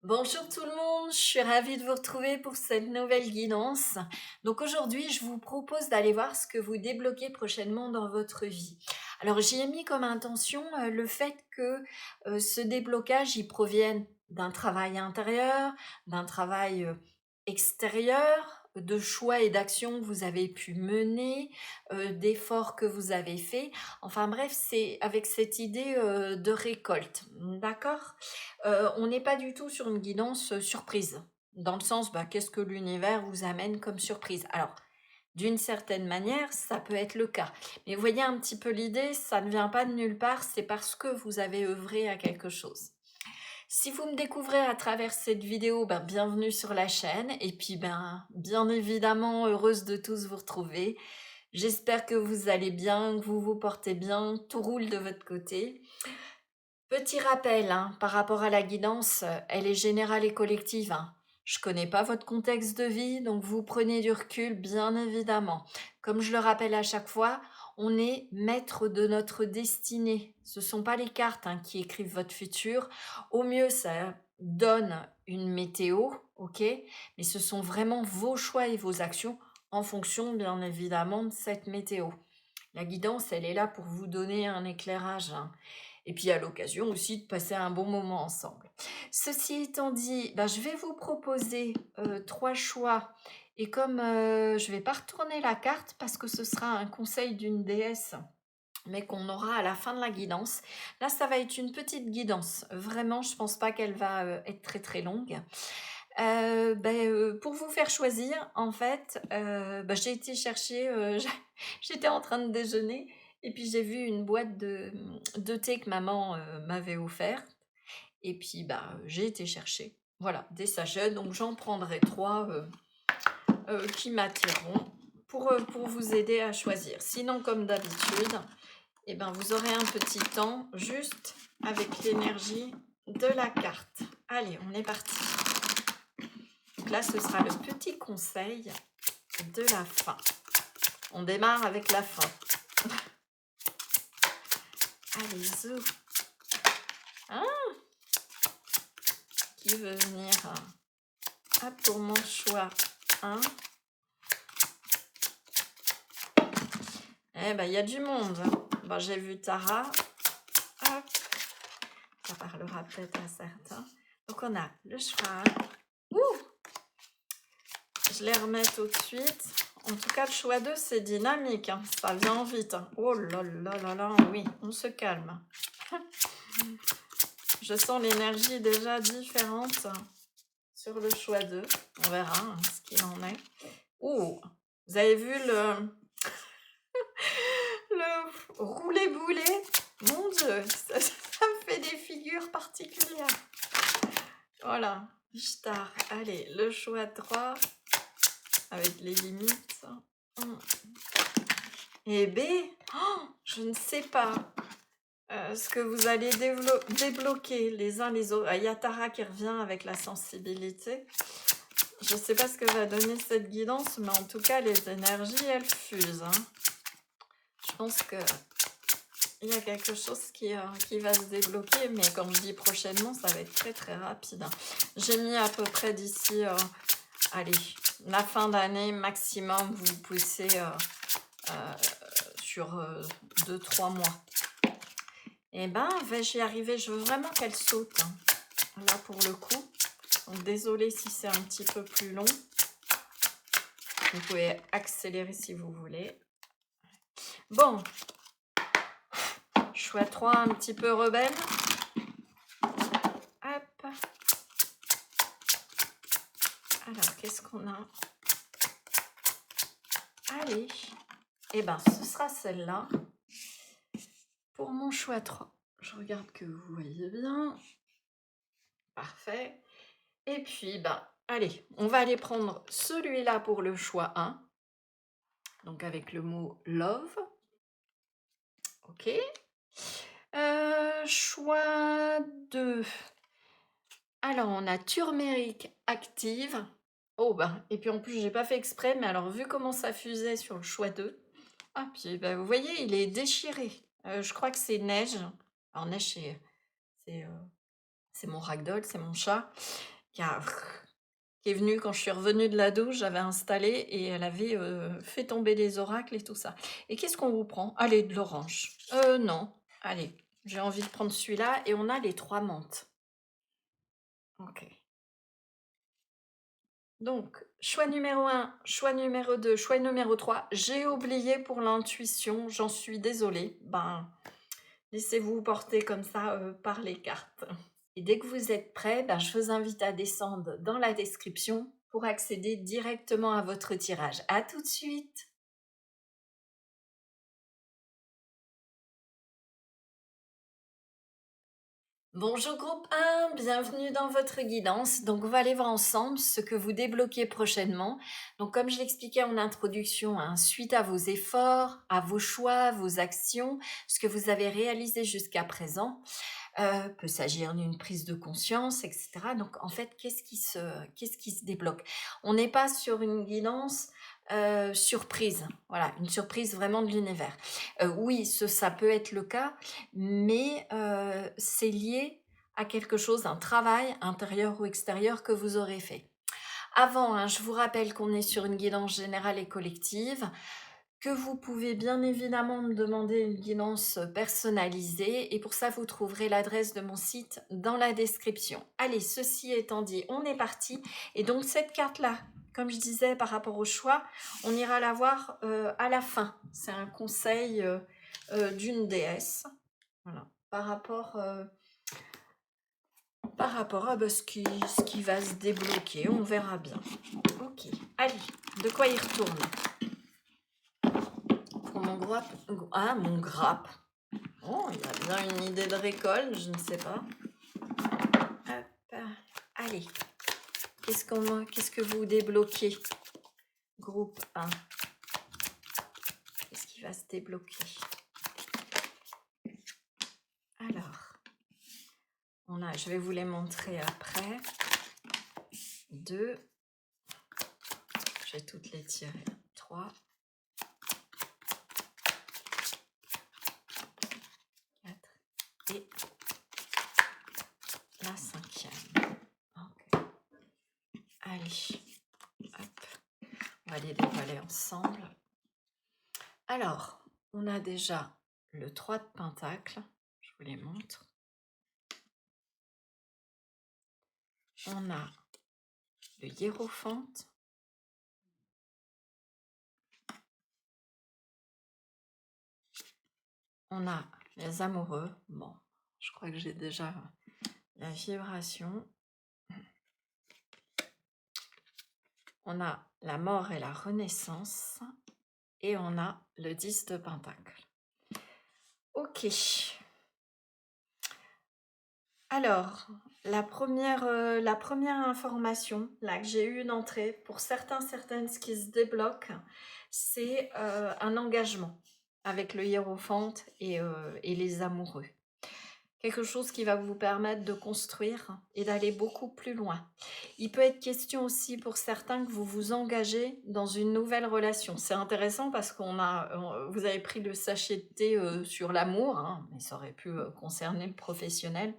Bonjour tout le monde, je suis ravie de vous retrouver pour cette nouvelle guidance. Donc aujourd'hui, je vous propose d'aller voir ce que vous débloquez prochainement dans votre vie. Alors j'y ai mis comme intention le fait que ce déblocage y provienne d'un travail intérieur, d'un travail extérieur, de choix et d'actions que vous avez pu mener, d'efforts que vous avez faits. Enfin bref, c'est avec cette idée de récolte, d'accord? On n'est pas du tout sur une guidance surprise, dans le sens, qu'est-ce que l'univers vous amène comme surprise? Alors, d'une certaine manière, ça peut être le cas. Mais vous voyez un petit peu l'idée, ça ne vient pas de nulle part, c'est parce que vous avez œuvré à quelque chose. Si vous me découvrez à travers cette vidéo, bienvenue sur la chaîne. Et puis, bien évidemment, heureuse de tous vous retrouver. J'espère que vous allez bien, que vous vous portez bien, tout roule de votre côté. Petit rappel, par rapport à la guidance, elle est générale et collective. Je connais pas votre contexte de vie, donc vous prenez du recul, bien évidemment. Comme je le rappelle à chaque fois, on est maître de notre destinée. Ce sont pas les cartes qui écrivent votre futur. Au mieux, ça donne une météo, ok, mais ce sont vraiment vos choix et vos actions en fonction, bien évidemment, de cette météo. La guidance, elle est là pour vous donner un éclairage. Et puis à l'occasion aussi de passer un bon moment ensemble. Ceci étant dit, je vais vous proposer 3 choix. Et comme je ne vais pas retourner la carte parce que ce sera un conseil d'une déesse, mais qu'on aura à la fin de la guidance. Là, ça va être une petite guidance. Vraiment, je ne pense pas qu'elle va être très très longue. Pour vous faire choisir, en fait, j'ai été chercher, j'étais en train de déjeuner et puis j'ai vu une boîte de thé que maman m'avait offert. Et puis, j'ai été chercher, voilà, des sachets. Donc, j'en prendrai 3 qui m'attireront pour vous aider à choisir. Sinon, comme d'habitude, vous aurez un petit temps juste avec l'énergie de la carte. Allez, on est parti. Donc là, ce sera le petit conseil de la fin. On démarre avec la fin. Allez, zou. Qui veut venir pour mon choix 1. Il y a du monde. J'ai vu Tara. Hop. Ça parlera peut-être à certains. Donc, on a le cheval. Je les remets tout de suite. En tout cas, le choix 2, c'est dynamique. Ça vient vite. Oh là là là là, oui, on se calme. Je sens l'énergie déjà différente sur le choix 2. On verra ce qu'il en est. Vous avez vu le roulé-boulé? Mon Dieu, ça me fait des figures particulières. Voilà, Ishtar. Allez, le choix 3 avec les limites. Et B, je ne sais pas ce que vous allez débloquer les uns les autres. Il y a Tara qui revient avec la sensibilité. Je ne sais pas ce que va donner cette guidance, mais en tout cas, les énergies, elles fusent. Je pense que il y a quelque chose qui va se débloquer, mais comme je dis prochainement, ça va être très très rapide. J'ai mis à peu près d'ici, allez, la fin d'année maximum, vous poussez sur 2-3 mois. Vais-je y arriver? Je veux vraiment qu'elle saute, là pour le coup. Donc désolée si c'est un petit peu plus long. Vous pouvez accélérer si vous voulez. Bon, choix 3 un petit peu rebelle. Hop. Alors, qu'est-ce qu'on a? Allez. Ce sera celle-là. Pour mon choix 3. Je regarde que vous voyez bien. Parfait. Et puis, allez, on va aller prendre celui-là pour le choix 1. Donc, avec le mot love. Ok. Choix 2. Alors, on a turmérique active. Et puis en plus, j'ai pas fait exprès, mais alors, vu comment ça fusait sur le choix 2, puis vous voyez, il est déchiré. Je crois que c'est Neige. Alors, Neige, c'est mon ragdoll, c'est mon chat. qui est venue quand je suis revenue de la douche, j'avais installé et elle avait fait tomber les oracles et tout ça. Et qu'est-ce qu'on vous prend? Allez, de l'orange. Non. Allez, j'ai envie de prendre celui-là et on a les 3 menthes. Ok. Donc, choix numéro 1, choix numéro 2, choix numéro 3. J'ai oublié pour l'intuition, j'en suis désolée. Ben, laissez-vous porter comme ça par les cartes. Et dès que vous êtes prêts, ben, je vous invite à descendre dans la description pour accéder directement à votre tirage. À tout de suite! Bonjour groupe 1, bienvenue dans votre guidance. Donc on va aller voir ensemble ce que vous débloquez prochainement. Donc comme je l'expliquais en introduction, hein, suite à vos efforts, à vos choix, vos actions, ce que vous avez réalisé jusqu'à présent, peut s'agir d'une prise de conscience, etc. Donc en fait, qu'est-ce qui se débloque? On n'est pas sur une guidance surprise, voilà, une surprise vraiment de l'univers. Oui, ça peut être le cas, mais c'est lié à quelque chose, un travail intérieur ou extérieur que vous aurez fait. Avant, hein, je vous rappelle qu'on est sur une guidance générale et collective, que vous pouvez bien évidemment me demander une guidance personnalisée et pour ça vous trouverez l'adresse de mon site dans la description. Allez, ceci étant dit, on est parti et donc cette carte-là, comme je disais par rapport au choix, on ira la voir à la fin. C'est un conseil d'une déesse, voilà, par rapport à ce qui va se débloquer, on verra bien. Ok, allez, de quoi il retourne? Pour mon grappe. Ah, mon grappe. Oh, il y a bien une idée de récolte, je ne sais pas. Hop. Allez. Qu'est-ce que vous débloquez? Groupe 1. Qu'est-ce qui va se débloquer? Alors, je vais vous les montrer après. 2. Je vais toutes les tirer. 3. 4. Et la 5e. Ok. Allez. Hop. On va les dévoiler ensemble. Alors, on a déjà le 3 de Pentacle. Je vous les montre. On a le hiérophante. On a les amoureux. Bon, je crois que j'ai déjà la vibration. On a la mort et la renaissance. Et on a le 10 de Pentacle. Ok. Alors, la première information là, que j'ai eu une entrée, pour certaines ce qui se débloque, c'est un engagement avec le hiérophante et les amoureux. Quelque chose qui va vous permettre de construire et d'aller beaucoup plus loin. Il peut être question aussi pour certains que vous vous engagez dans une nouvelle relation. C'est intéressant parce vous avez pris le sachet de thé sur l'amour, hein, mais ça aurait pu concerner le professionnel.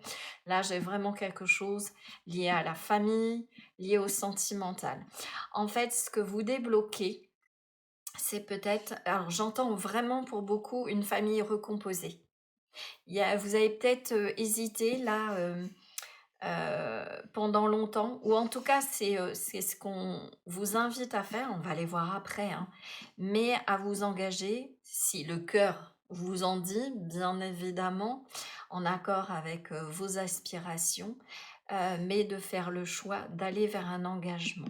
Là, j'ai vraiment quelque chose lié à la famille, lié au sentimental. En fait, ce que vous débloquez, c'est peut-être, alors j'entends vraiment pour beaucoup une famille recomposée. Vous avez peut-être hésité là pendant longtemps, ou en tout cas c'est ce qu'on vous invite à faire, on va les voir après, hein, mais à vous engager, si le cœur vous en dit, bien évidemment, en accord avec vos aspirations, mais de faire le choix d'aller vers un engagement.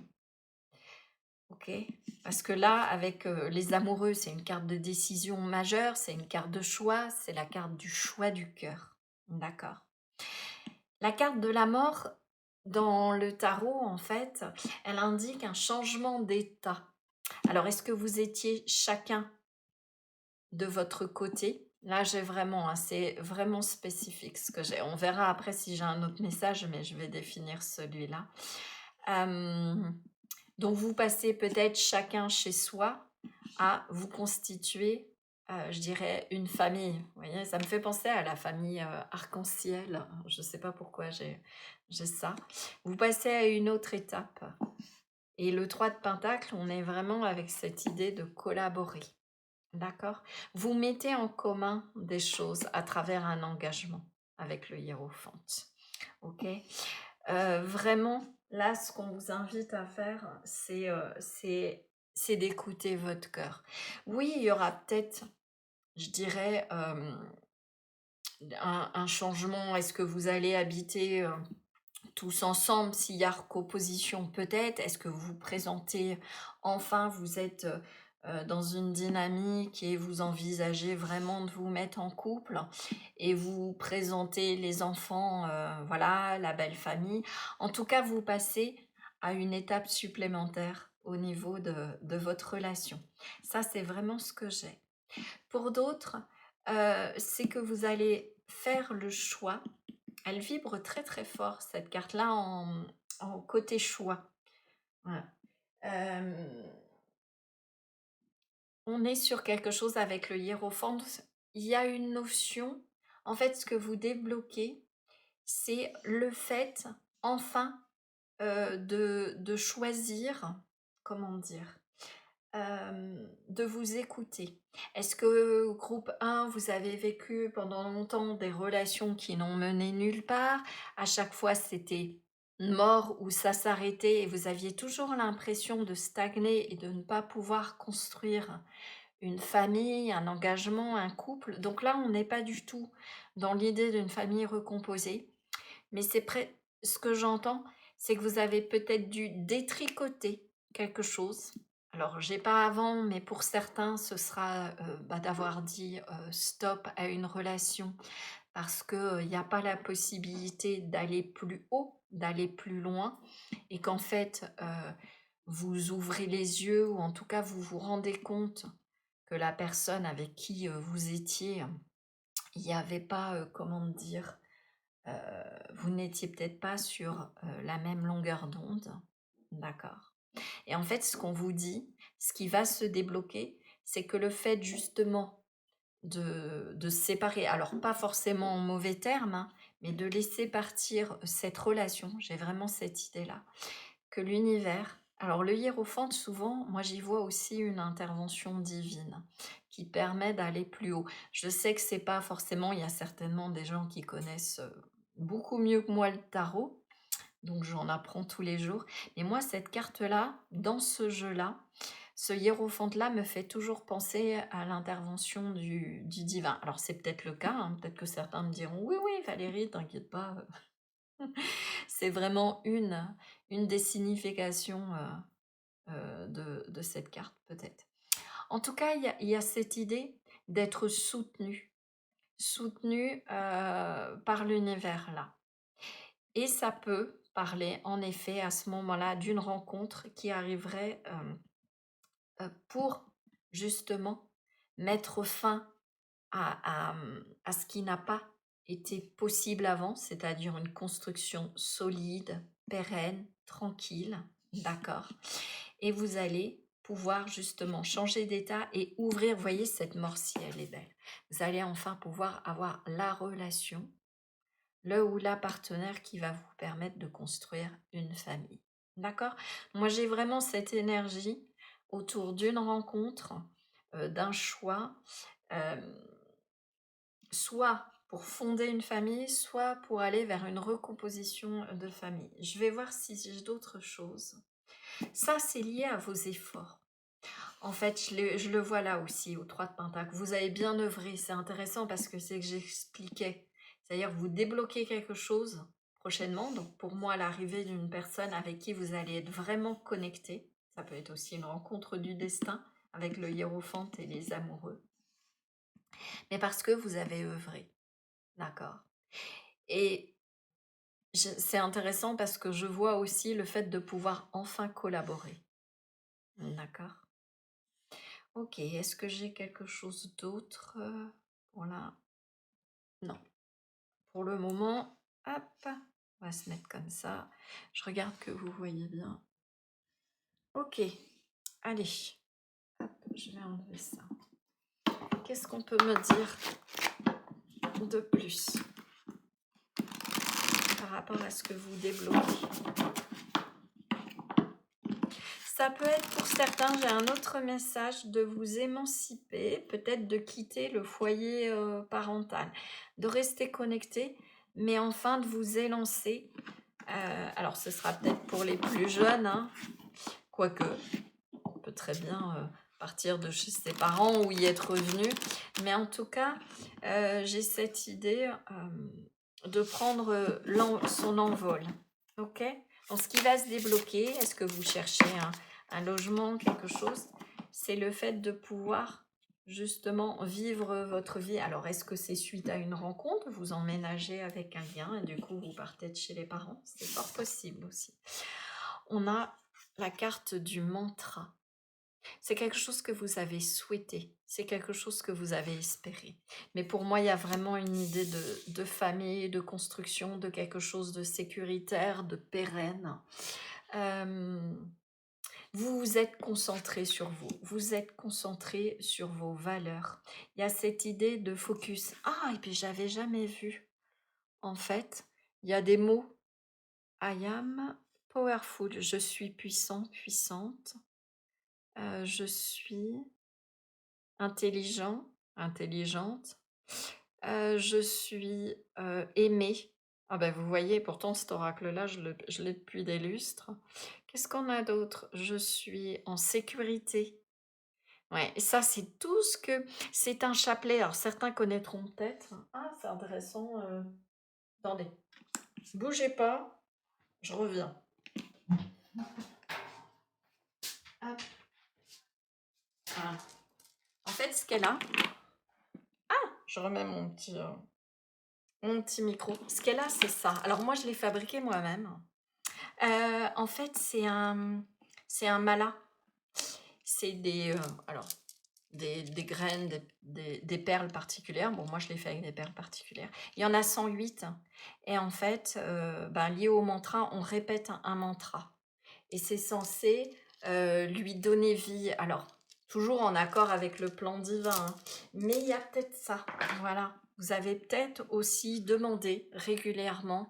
Ok, parce que là, avec les amoureux, c'est une carte de décision majeure, c'est une carte de choix, c'est la carte du choix du cœur. D'accord. La carte de la mort, dans le tarot, en fait, elle indique un changement d'état. Alors, est-ce que vous étiez chacun de votre côté? Là, j'ai vraiment, hein, c'est vraiment spécifique ce que j'ai. On verra après si j'ai un autre message, mais je vais définir celui-là. Donc, vous passez peut-être chacun chez soi à vous constituer je dirais une famille. Vous voyez, ça me fait penser à la famille arc-en-ciel. Je ne sais pas pourquoi j'ai ça. Vous passez à une autre étape. Et le 3 de Pentacle, on est vraiment avec cette idée de collaborer. D'accord? Vous mettez en commun des choses à travers un engagement avec le hiérophante. Ok? Vraiment, là, ce qu'on vous invite à faire, c'est d'écouter votre cœur. Oui, il y aura peut-être, je dirais, un changement. Est-ce que vous allez habiter tous ensemble? S'il y a recomposition, peut-être. Est-ce que vous vous présentez enfin, vous êtes dans une dynamique et vous envisagez vraiment de vous mettre en couple et vous présentez les enfants, voilà, la belle famille. En tout cas, vous passez à une étape supplémentaire au niveau de votre relation. Ça, c'est vraiment ce que j'ai. Pour d'autres, c'est que vous allez faire le choix. Elle vibre très très fort, cette carte-là, en côté choix. Voilà. On est sur quelque chose avec le hiérophant. Il y a une notion, en fait, ce que vous débloquez, c'est le fait, enfin, de choisir, comment dire, de vous écouter. Est-ce que groupe 1, vous avez vécu pendant longtemps des relations qui n'ont mené nulle part? À chaque fois, c'était mort ou ça s'arrêtait et vous aviez toujours l'impression de stagner et de ne pas pouvoir construire une famille, un engagement, un couple. Donc là, on n'est pas du tout dans l'idée d'une famille recomposée, mais ce que j'entends, c'est que vous avez peut-être dû détricoter quelque chose. Alors, j'ai pas avant, mais pour certains, ce sera d'avoir dit stop à une relation parce qu'il n'y a pas la possibilité d'aller plus haut, d'aller plus loin, et qu'en fait, vous ouvrez les yeux, ou en tout cas, vous vous rendez compte que la personne avec qui vous étiez, il n'y avait pas, comment dire, vous n'étiez peut-être pas sur la même longueur d'onde, d'accord. Et en fait, ce qu'on vous dit, ce qui va se débloquer, c'est que le fait justement de se séparer, alors pas forcément en mauvais termes, hein, mais de laisser partir cette relation, j'ai vraiment cette idée-là, que l'univers, alors le hiérophante, souvent, moi j'y vois aussi une intervention divine qui permet d'aller plus haut. Je sais que c'est pas forcément, il y a certainement des gens qui connaissent beaucoup mieux que moi le tarot, donc j'en apprends tous les jours. Mais moi, cette carte-là, dans ce jeu-là, ce hiérophante-là me fait toujours penser à l'intervention du divin. Alors c'est peut-être le cas, hein, peut-être que certains me diront oui, oui, Valérie, t'inquiète pas. C'est vraiment une des significations de cette carte, peut-être. En tout cas, il y a cette idée d'être soutenu par l'univers là. Et ça peut parler, en effet, à ce moment-là, d'une rencontre qui arriverait pour justement mettre fin à ce qui n'a pas été possible avant, c'est-à-dire une construction solide, pérenne, tranquille, d'accord? Et vous allez pouvoir justement changer d'état et ouvrir, vous voyez cette mort si elle est belle. Vous allez enfin pouvoir avoir la relation, le ou la partenaire qui va vous permettre de construire une famille. D'accord? Moi, j'ai vraiment cette énergie autour d'une rencontre, d'un choix, euh, soit pour fonder une famille, soit pour aller vers une recomposition de famille. Je vais voir si j'ai d'autres choses. Ça, c'est lié à vos efforts. En fait, je le vois là aussi, au 3 de Pentacle. Vous avez bien œuvré, c'est intéressant parce que c'est que j'expliquais. C'est-à-dire vous débloquez quelque chose prochainement. Donc pour moi, l'arrivée d'une personne avec qui vous allez être vraiment connecté. Ça peut être aussi une rencontre du destin avec le hiérophante et les amoureux. Mais parce que vous avez œuvré. D'accord. Et c'est intéressant parce que je vois aussi le fait de pouvoir enfin collaborer. D'accord. Ok, est-ce que j'ai quelque chose d'autre pour la... Non. Pour le moment, hop, on va se mettre comme ça. Je regarde que vous voyez bien. Ok, allez. Hop, je vais enlever ça. qu'est-ce qu'on peut me dire de plus par rapport à ce que vous débloquez? Ça peut être pour certains, j'ai un autre message, de vous émanciper, peut-être de quitter le foyer parental, de rester connecté, mais enfin de vous élancer. Alors ce sera peut-être pour les plus jeunes, hein, quoique on peut très bien partir de chez ses parents ou y être revenu, mais en tout cas, j'ai cette idée de prendre son envol, ok? Donc ce qui va se débloquer, est-ce que vous cherchez un logement, quelque chose? C'est le fait de pouvoir justement vivre votre vie. Alors est-ce que c'est suite à une rencontre? Vous emménagez avec un lien et du coup vous partez de chez les parents? C'est fort possible aussi. On a la carte du mantra. C'est quelque chose que vous avez souhaité, c'est quelque chose que vous avez espéré. Mais pour moi, il y a vraiment une idée de famille, de construction, de quelque chose de sécuritaire, de pérenne. Euh, vous vous êtes concentré sur vous, vous êtes concentré sur vos valeurs. Il y a cette idée de focus. Ah, et puis j'avais jamais vu. En fait, il y a des mots. I am powerful, je suis puissant, puissante. Je suis intelligent, intelligente. Je suis aimée. Ah ben vous voyez, pourtant cet oracle-là, je l'ai depuis des lustres. Qu'est-ce qu'on a d'autre? Je suis en sécurité. Ouais, et ça c'est tout ce que... C'est un chapelet, alors certains connaîtront peut-être. Ah, c'est intéressant. Attendez, bougez pas, je reviens. Hop. Voilà. En fait, ce qu'elle a... Je remets mon petit micro. Ce qu'elle a, c'est ça. Alors moi, je l'ai fabriqué moi-même. En fait, c'est un mala. C'est des graines, des perles particulières. Bon, moi, je l'ai fait avec des perles particulières. Il y en a 108. Et en fait, lié au mantra, on répète un mantra. Et c'est censé lui donner vie. Alors, toujours en accord avec le plan divin. Hein. Mais il y a peut-être ça. Voilà. Vous avez peut-être aussi demandé régulièrement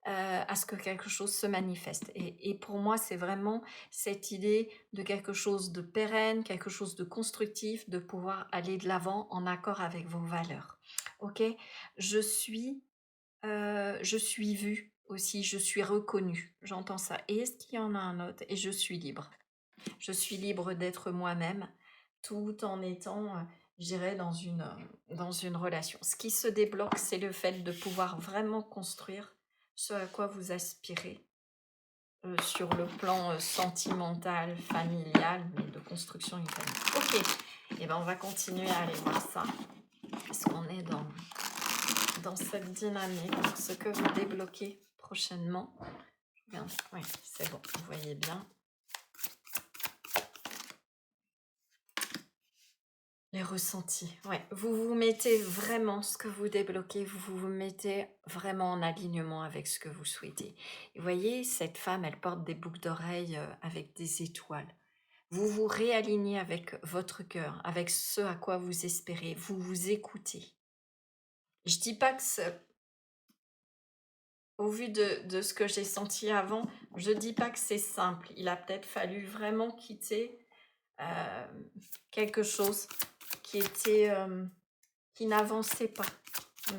à ce que quelque chose se manifeste. Et pour moi, c'est vraiment cette idée de quelque chose de pérenne, quelque chose de constructif, de pouvoir aller de l'avant en accord avec vos valeurs. Ok? Je suis vue aussi, je suis reconnue. J'entends ça. Et est-ce qu'il y en a un autre? Et je suis libre. Je suis libre d'être moi-même tout en étant, je dirais, dans une relation. Ce qui se débloque, c'est le fait de pouvoir vraiment construire ce à quoi vous aspirez sur le plan sentimental, familial, mais de construction une famille. Ok, et ben on va continuer à aller voir ça, parce qu'on est dans cette dynamique. Donc, ce que vous débloquez prochainement. Oui, c'est bon, vous voyez bien. Les ressentis, ouais. Vous vous mettez vraiment ce que vous débloquez, vous vous mettez vraiment en alignement avec ce que vous souhaitez. Et vous voyez, cette femme, elle porte des boucles d'oreilles avec des étoiles. Vous vous réalignez avec votre cœur, avec ce à quoi vous espérez. Vous vous écoutez. Je dis pas que au vu de ce que j'ai senti avant, je dis pas que c'est simple. Il a peut-être fallu vraiment quitter quelque chose qui était... qui n'avançait pas,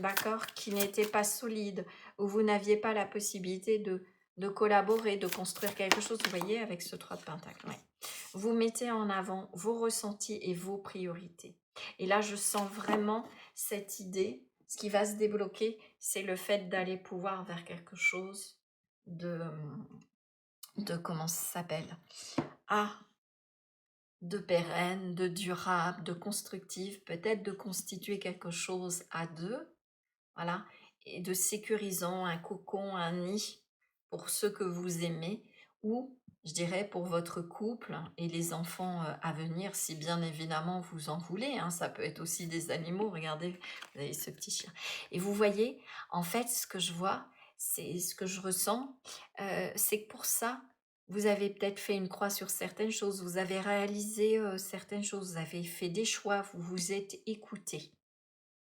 d'accord, qui n'était pas solide, où vous n'aviez pas la possibilité de collaborer, de construire quelque chose, vous voyez, avec ce 3 de Pentacle. Ouais. Vous mettez en avant vos ressentis et vos priorités. Et là, je sens vraiment cette idée. Ce qui va se débloquer, c'est le fait d'aller pouvoir vers quelque chose de comment ça s'appelle? Ah, de pérenne, de durable, de constructif, peut-être de constituer quelque chose à deux, voilà, et de sécurisant, un cocon, un nid pour ceux que vous aimez, ou je dirais pour votre couple et les enfants à venir, si bien évidemment vous en voulez, hein, ça peut être aussi des animaux, regardez, vous avez ce petit chien. Et vous voyez, en fait, ce que je vois, c'est ce que je ressens, c'est que pour ça, Vous avez peut-être fait une croix sur certaines choses, vous avez réalisé, certaines choses, vous avez fait des choix, vous vous êtes écouté.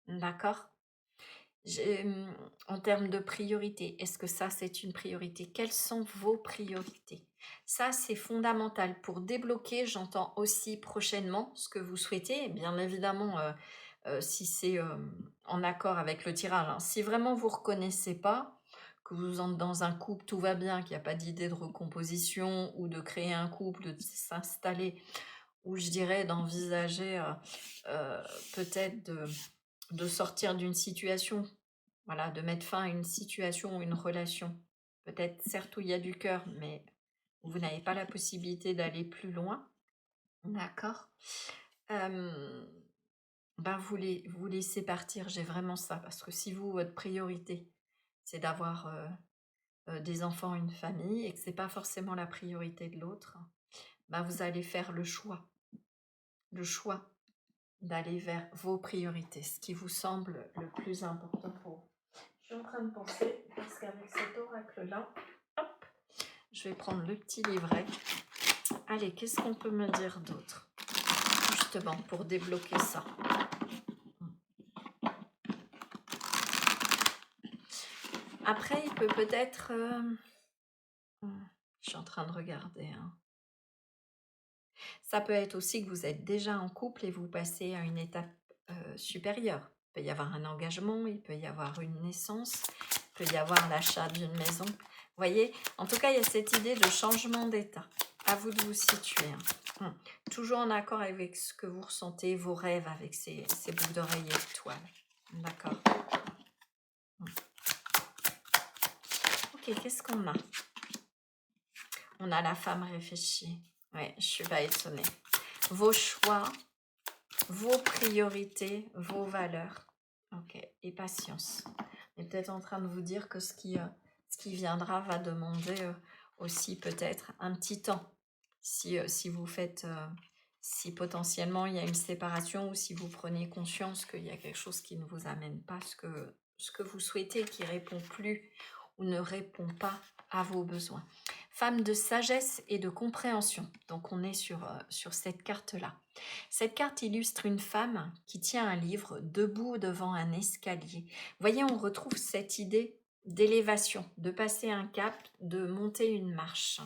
D'accord? En termes de priorité, est-ce que ça, c'est une priorité? Quelles sont vos priorités? Ça, c'est fondamental pour débloquer, j'entends aussi prochainement ce que vous souhaitez. Bien évidemment, si c'est, en accord avec le tirage, hein. Si vraiment vous reconnaissez pas, que vous êtes dans un couple, tout va bien, qu'il y a pas d'idée de recomposition ou de créer un couple, de s'installer ou je dirais d'envisager, heu, peut-être de sortir d'une situation, voilà, de mettre fin à une situation ou une relation. Peut-être certes où il y a du cœur, mais vous n'avez pas la possibilité d'aller plus loin, d'accord? Hem, ben, vous laissez partir, j'ai vraiment ça, parce que si vous, votre priorité, c'est d'avoir, des enfants, une famille et que c'est pas forcément la priorité de l'autre, ben, vous allez faire le choix d'aller vers vos priorités, ce qui vous semble le plus important pour vous. Je suis en train de penser, parce qu'avec cet oracle-là, hop, je vais prendre le petit livret. Allez, qu'est-ce qu'on peut me dire d'autre? Justement, pour débloquer ça. Après, il peut peut-être... je suis en train de regarder, hein. Ça peut être aussi que vous êtes déjà en couple et vous passez à une étape supérieure. Il peut y avoir un engagement, il peut y avoir une naissance, il peut y avoir l'achat d'une maison. Vous voyez, en tout cas, il y a cette idée de changement d'état. À vous de vous situer, hein. Toujours en accord avec ce que vous ressentez, vos rêves avec ces boucles d'oreilles étoiles. D'accord. Ok, qu'est-ce qu'on a? On a la femme réfléchie. Ouais, je suis pas étonnée. Vos choix, vos priorités, vos valeurs. Ok, et patience. On est peut-être en train de vous dire que ce qui viendra va demander aussi peut-être un petit temps. Si vous faites, si potentiellement il y a une séparation ou si vous prenez conscience qu'il y a quelque chose qui ne vous amène pas ce que vous souhaitez, qui répond plus ou ne répond pas à vos besoins. Femme de sagesse et de compréhension. Donc on est sur cette carte-là. Cette carte illustre une femme qui tient un livre debout devant un escalier. Vous voyez, on retrouve cette idée d'élévation, de passer un cap, de monter une marche.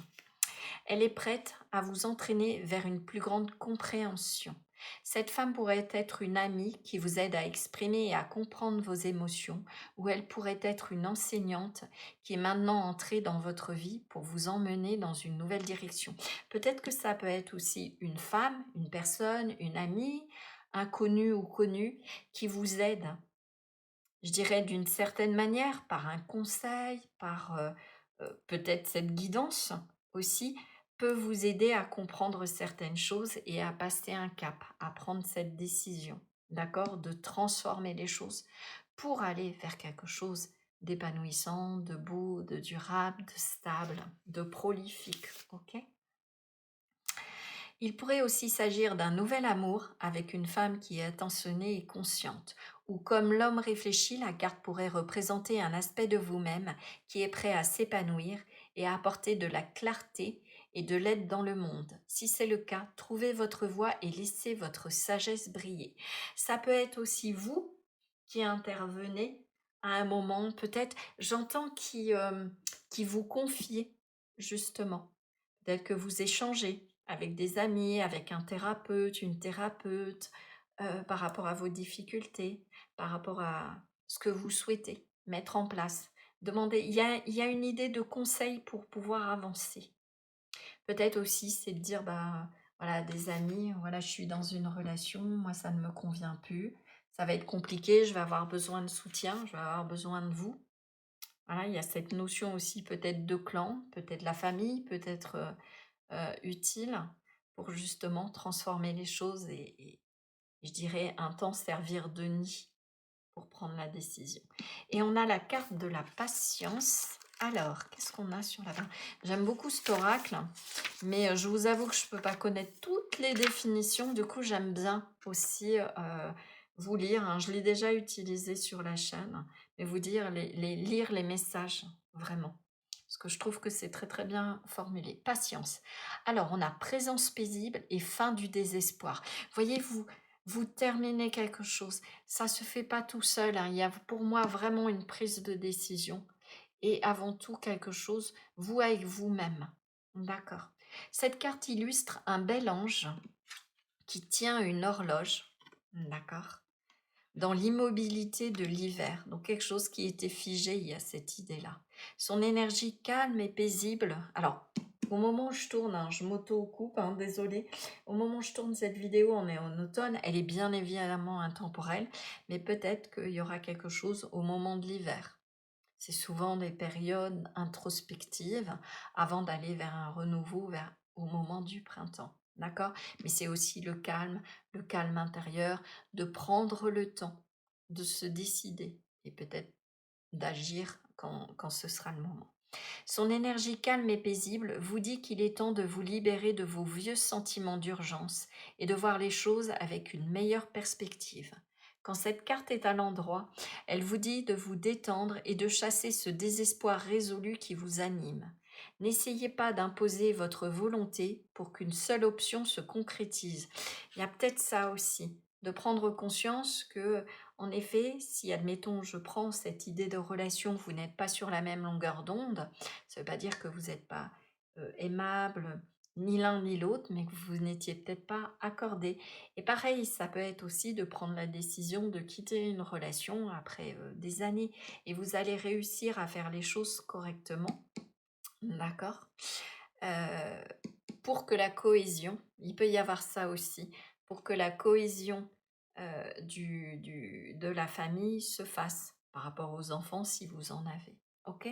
Elle est prête à vous entraîner vers une plus grande compréhension. Cette femme pourrait être une amie qui vous aide à exprimer et à comprendre vos émotions, ou elle pourrait être une enseignante qui est maintenant entrée dans votre vie pour vous emmener dans une nouvelle direction. Peut-être que ça peut être aussi une femme, une personne, une amie, inconnue ou connue, qui vous aide, je dirais d'une certaine manière, par un conseil, par peut-être cette guidance aussi, peut vous aider à comprendre certaines choses et à passer un cap, à prendre cette décision, d'accord, de transformer les choses pour aller vers quelque chose d'épanouissant, de beau, de durable, de stable, de prolifique, ok? Il pourrait aussi s'agir d'un nouvel amour avec une femme qui est attentionnée et consciente, ou comme l'homme réfléchi, la carte pourrait représenter un aspect de vous-même qui est prêt à s'épanouir et à apporter de la clarté et de l'aide dans le monde. Si c'est le cas, trouvez votre voie et laissez votre sagesse briller. Ça peut être aussi vous qui intervenez à un moment, peut-être, j'entends qui vous confiez, justement. Peut-être que vous échangez avec des amis, avec un thérapeute, une thérapeute, par rapport à vos difficultés, par rapport à ce que vous souhaitez mettre en place. Demandez, il y a une idée de conseil pour pouvoir avancer. Peut-être aussi, c'est de dire, bah, voilà, des amis, voilà, je suis dans une relation, moi ça ne me convient plus, ça va être compliqué, je vais avoir besoin de soutien, je vais avoir besoin de vous. Voilà, il y a cette notion aussi peut-être de clan, peut-être la famille, peut-être utile pour justement transformer les choses et je dirais un temps servir de nid pour prendre la décision. Et on a la carte de la patience. Alors, qu'est-ce qu'on a sur la fin? J'aime beaucoup cet oracle, mais je vous avoue que je ne peux pas connaître toutes les définitions. Du coup, j'aime bien aussi vous lire, hein. Je l'ai déjà utilisé sur la chaîne, mais vous dire lire les messages, vraiment. parce que je trouve que c'est très très bien formulé. Patience. Alors, on a présence paisible et fin du désespoir. Voyez, vous terminez quelque chose. Ça se fait pas tout seul, hein. Il y a pour moi vraiment une prise de décision et avant tout quelque chose, vous avec vous-même. D'accord. Cette carte illustre un bel ange qui tient une horloge. D'accord. Dans l'immobilité de l'hiver, donc quelque chose qui était figé, il y a cette idée-là. Son énergie calme et paisible. Alors, au moment où je tourne, hein, je m'auto-coupe, hein, désolée. Au moment où je tourne cette vidéo, on est en automne, elle est bien évidemment intemporelle, mais peut-être qu'il y aura quelque chose au moment de l'hiver. C'est souvent des périodes introspectives avant d'aller vers un renouveau au moment du printemps. D'accord. Mais c'est aussi le calme intérieur, de prendre le temps, de se décider et peut-être d'agir quand ce sera le moment. Son énergie calme et paisible vous dit qu'il est temps de vous libérer de vos vieux sentiments d'urgence et de voir les choses avec une meilleure perspective. Quand cette carte est à l'endroit, elle vous dit de vous détendre et de chasser ce désespoir résolu qui vous anime. N'essayez pas d'imposer votre volonté pour qu'une seule option se concrétise. Il y a peut-être ça aussi, de prendre conscience que, en effet, si, admettons, je prends cette idée de relation, vous n'êtes pas sur la même longueur d'onde, ça ne veut pas dire que vous n'êtes pas aimable, ni l'un ni l'autre, mais que vous n'étiez peut-être pas accordé. Et pareil, ça peut être aussi de prendre la décision de quitter une relation après des années. Et vous allez réussir à faire les choses correctement, d'accord. Euh, pour que la cohésion, il peut y avoir ça aussi, pour que la cohésion de la famille se fasse par rapport aux enfants si vous en avez. Ok.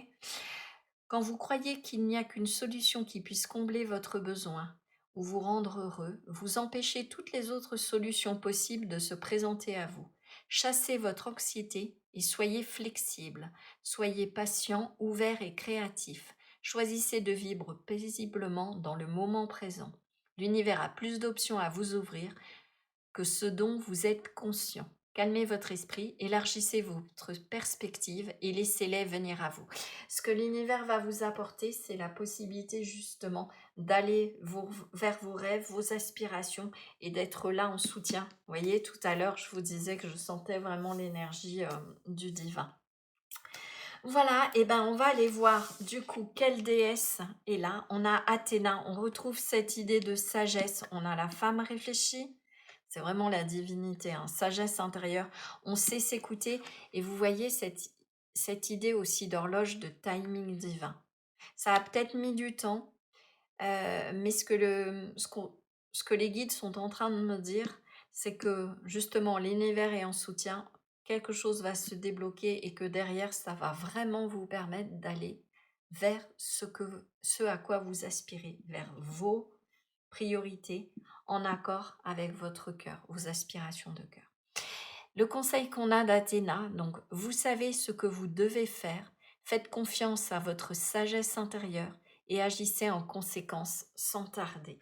Quand vous croyez qu'il n'y a qu'une solution qui puisse combler votre besoin ou vous rendre heureux, vous empêchez toutes les autres solutions possibles de se présenter à vous. Chassez votre anxiété et soyez flexible. Soyez patient, ouvert et créatif. Choisissez de vivre paisiblement dans le moment présent. L'univers a plus d'options à vous ouvrir que ce dont vous êtes conscient. Calmez votre esprit, élargissez votre perspective et laissez-les venir à vous. Ce que l'univers va vous apporter, c'est la possibilité justement d'aller vers vos rêves, vos aspirations et d'être là en soutien. Vous voyez, tout à l'heure, je vous disais que je sentais vraiment l'énergie du divin. Voilà, et ben on va aller voir du coup quelle déesse est là. On a Athéna, on retrouve cette idée de sagesse, on a la femme réfléchie, c'est vraiment la divinité, hein, sagesse intérieure, on sait s'écouter et vous voyez cette idée aussi d'horloge de timing divin. Ça a peut-être mis du temps, mais ce que les guides sont en train de me dire, c'est que justement l'univers est en soutien, quelque chose va se débloquer et que derrière, ça va vraiment vous permettre d'aller vers ce à quoi vous aspirez, vers vos priorités en accord avec votre cœur, vos aspirations de cœur. Le conseil qu'on a d'Athéna, donc vous savez ce que vous devez faire, faites confiance à votre sagesse intérieure et agissez en conséquence sans tarder.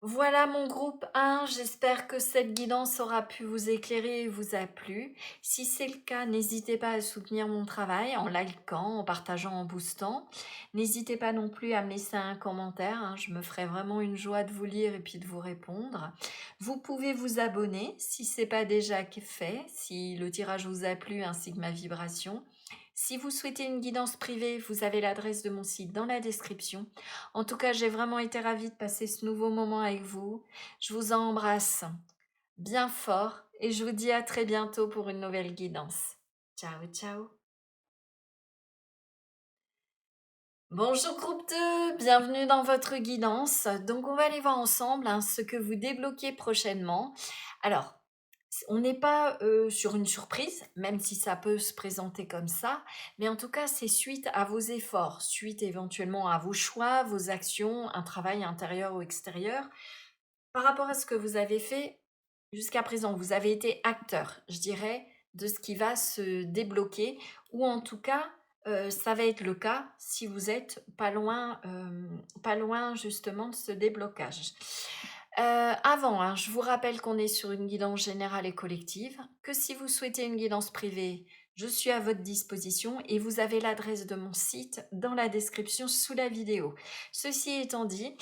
Voilà mon groupe 1, j'espère que cette guidance aura pu vous éclairer et vous a plu. Si c'est le cas, n'hésitez pas à soutenir mon travail en likant, en partageant, en boostant. N'hésitez pas non plus à me laisser un commentaire, hein, je me ferai vraiment une joie de vous lire et puis de vous répondre. Vous pouvez vous abonner si ce n'est pas déjà fait, si le tirage vous a plu ainsi que ma vibration. Si vous souhaitez une guidance privée, vous avez l'adresse de mon site dans la description. En tout cas, j'ai vraiment été ravie de passer ce nouveau moment avec vous. Je vous embrasse bien fort et je vous dis à très bientôt pour une nouvelle guidance. Ciao, ciao. Bonjour groupe 2, bienvenue dans votre guidance. Donc on va aller voir ensemble ce que vous débloquez prochainement. Alors, on n'est pas sur une surprise, même si ça peut se présenter comme ça, mais en tout cas, c'est suite à vos efforts, suite éventuellement à vos choix, vos actions, un travail intérieur ou extérieur. Par rapport à ce que vous avez fait jusqu'à présent, vous avez été acteur, je dirais, de ce qui va se débloquer, ou en tout cas, ça va être le cas si vous êtes pas loin justement de ce déblocage. Avant, je vous rappelle qu'on est sur une guidance générale et collective, que si vous souhaitez une guidance privée, je suis à votre disposition et vous avez l'adresse de mon site dans la description sous la vidéo. Ceci étant dit,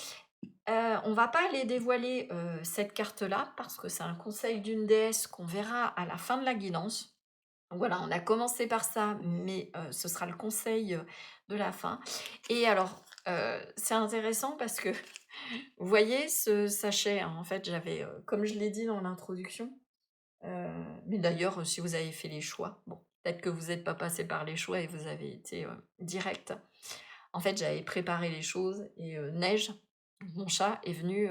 on va pas aller dévoiler cette carte-là parce que c'est un conseil d'une déesse qu'on verra à la fin de la guidance. Donc voilà, on a commencé par ça, mais ce sera le conseil de la fin. Et alors, c'est intéressant parce que, vous voyez ce sachet, hein, en fait, j'avais, comme je l'ai dit dans l'introduction, mais d'ailleurs, si vous avez fait les choix, bon, peut-être que vous n'êtes pas passé par les choix et vous avez été direct. En fait, j'avais préparé les choses et Neige, mon chat, est venu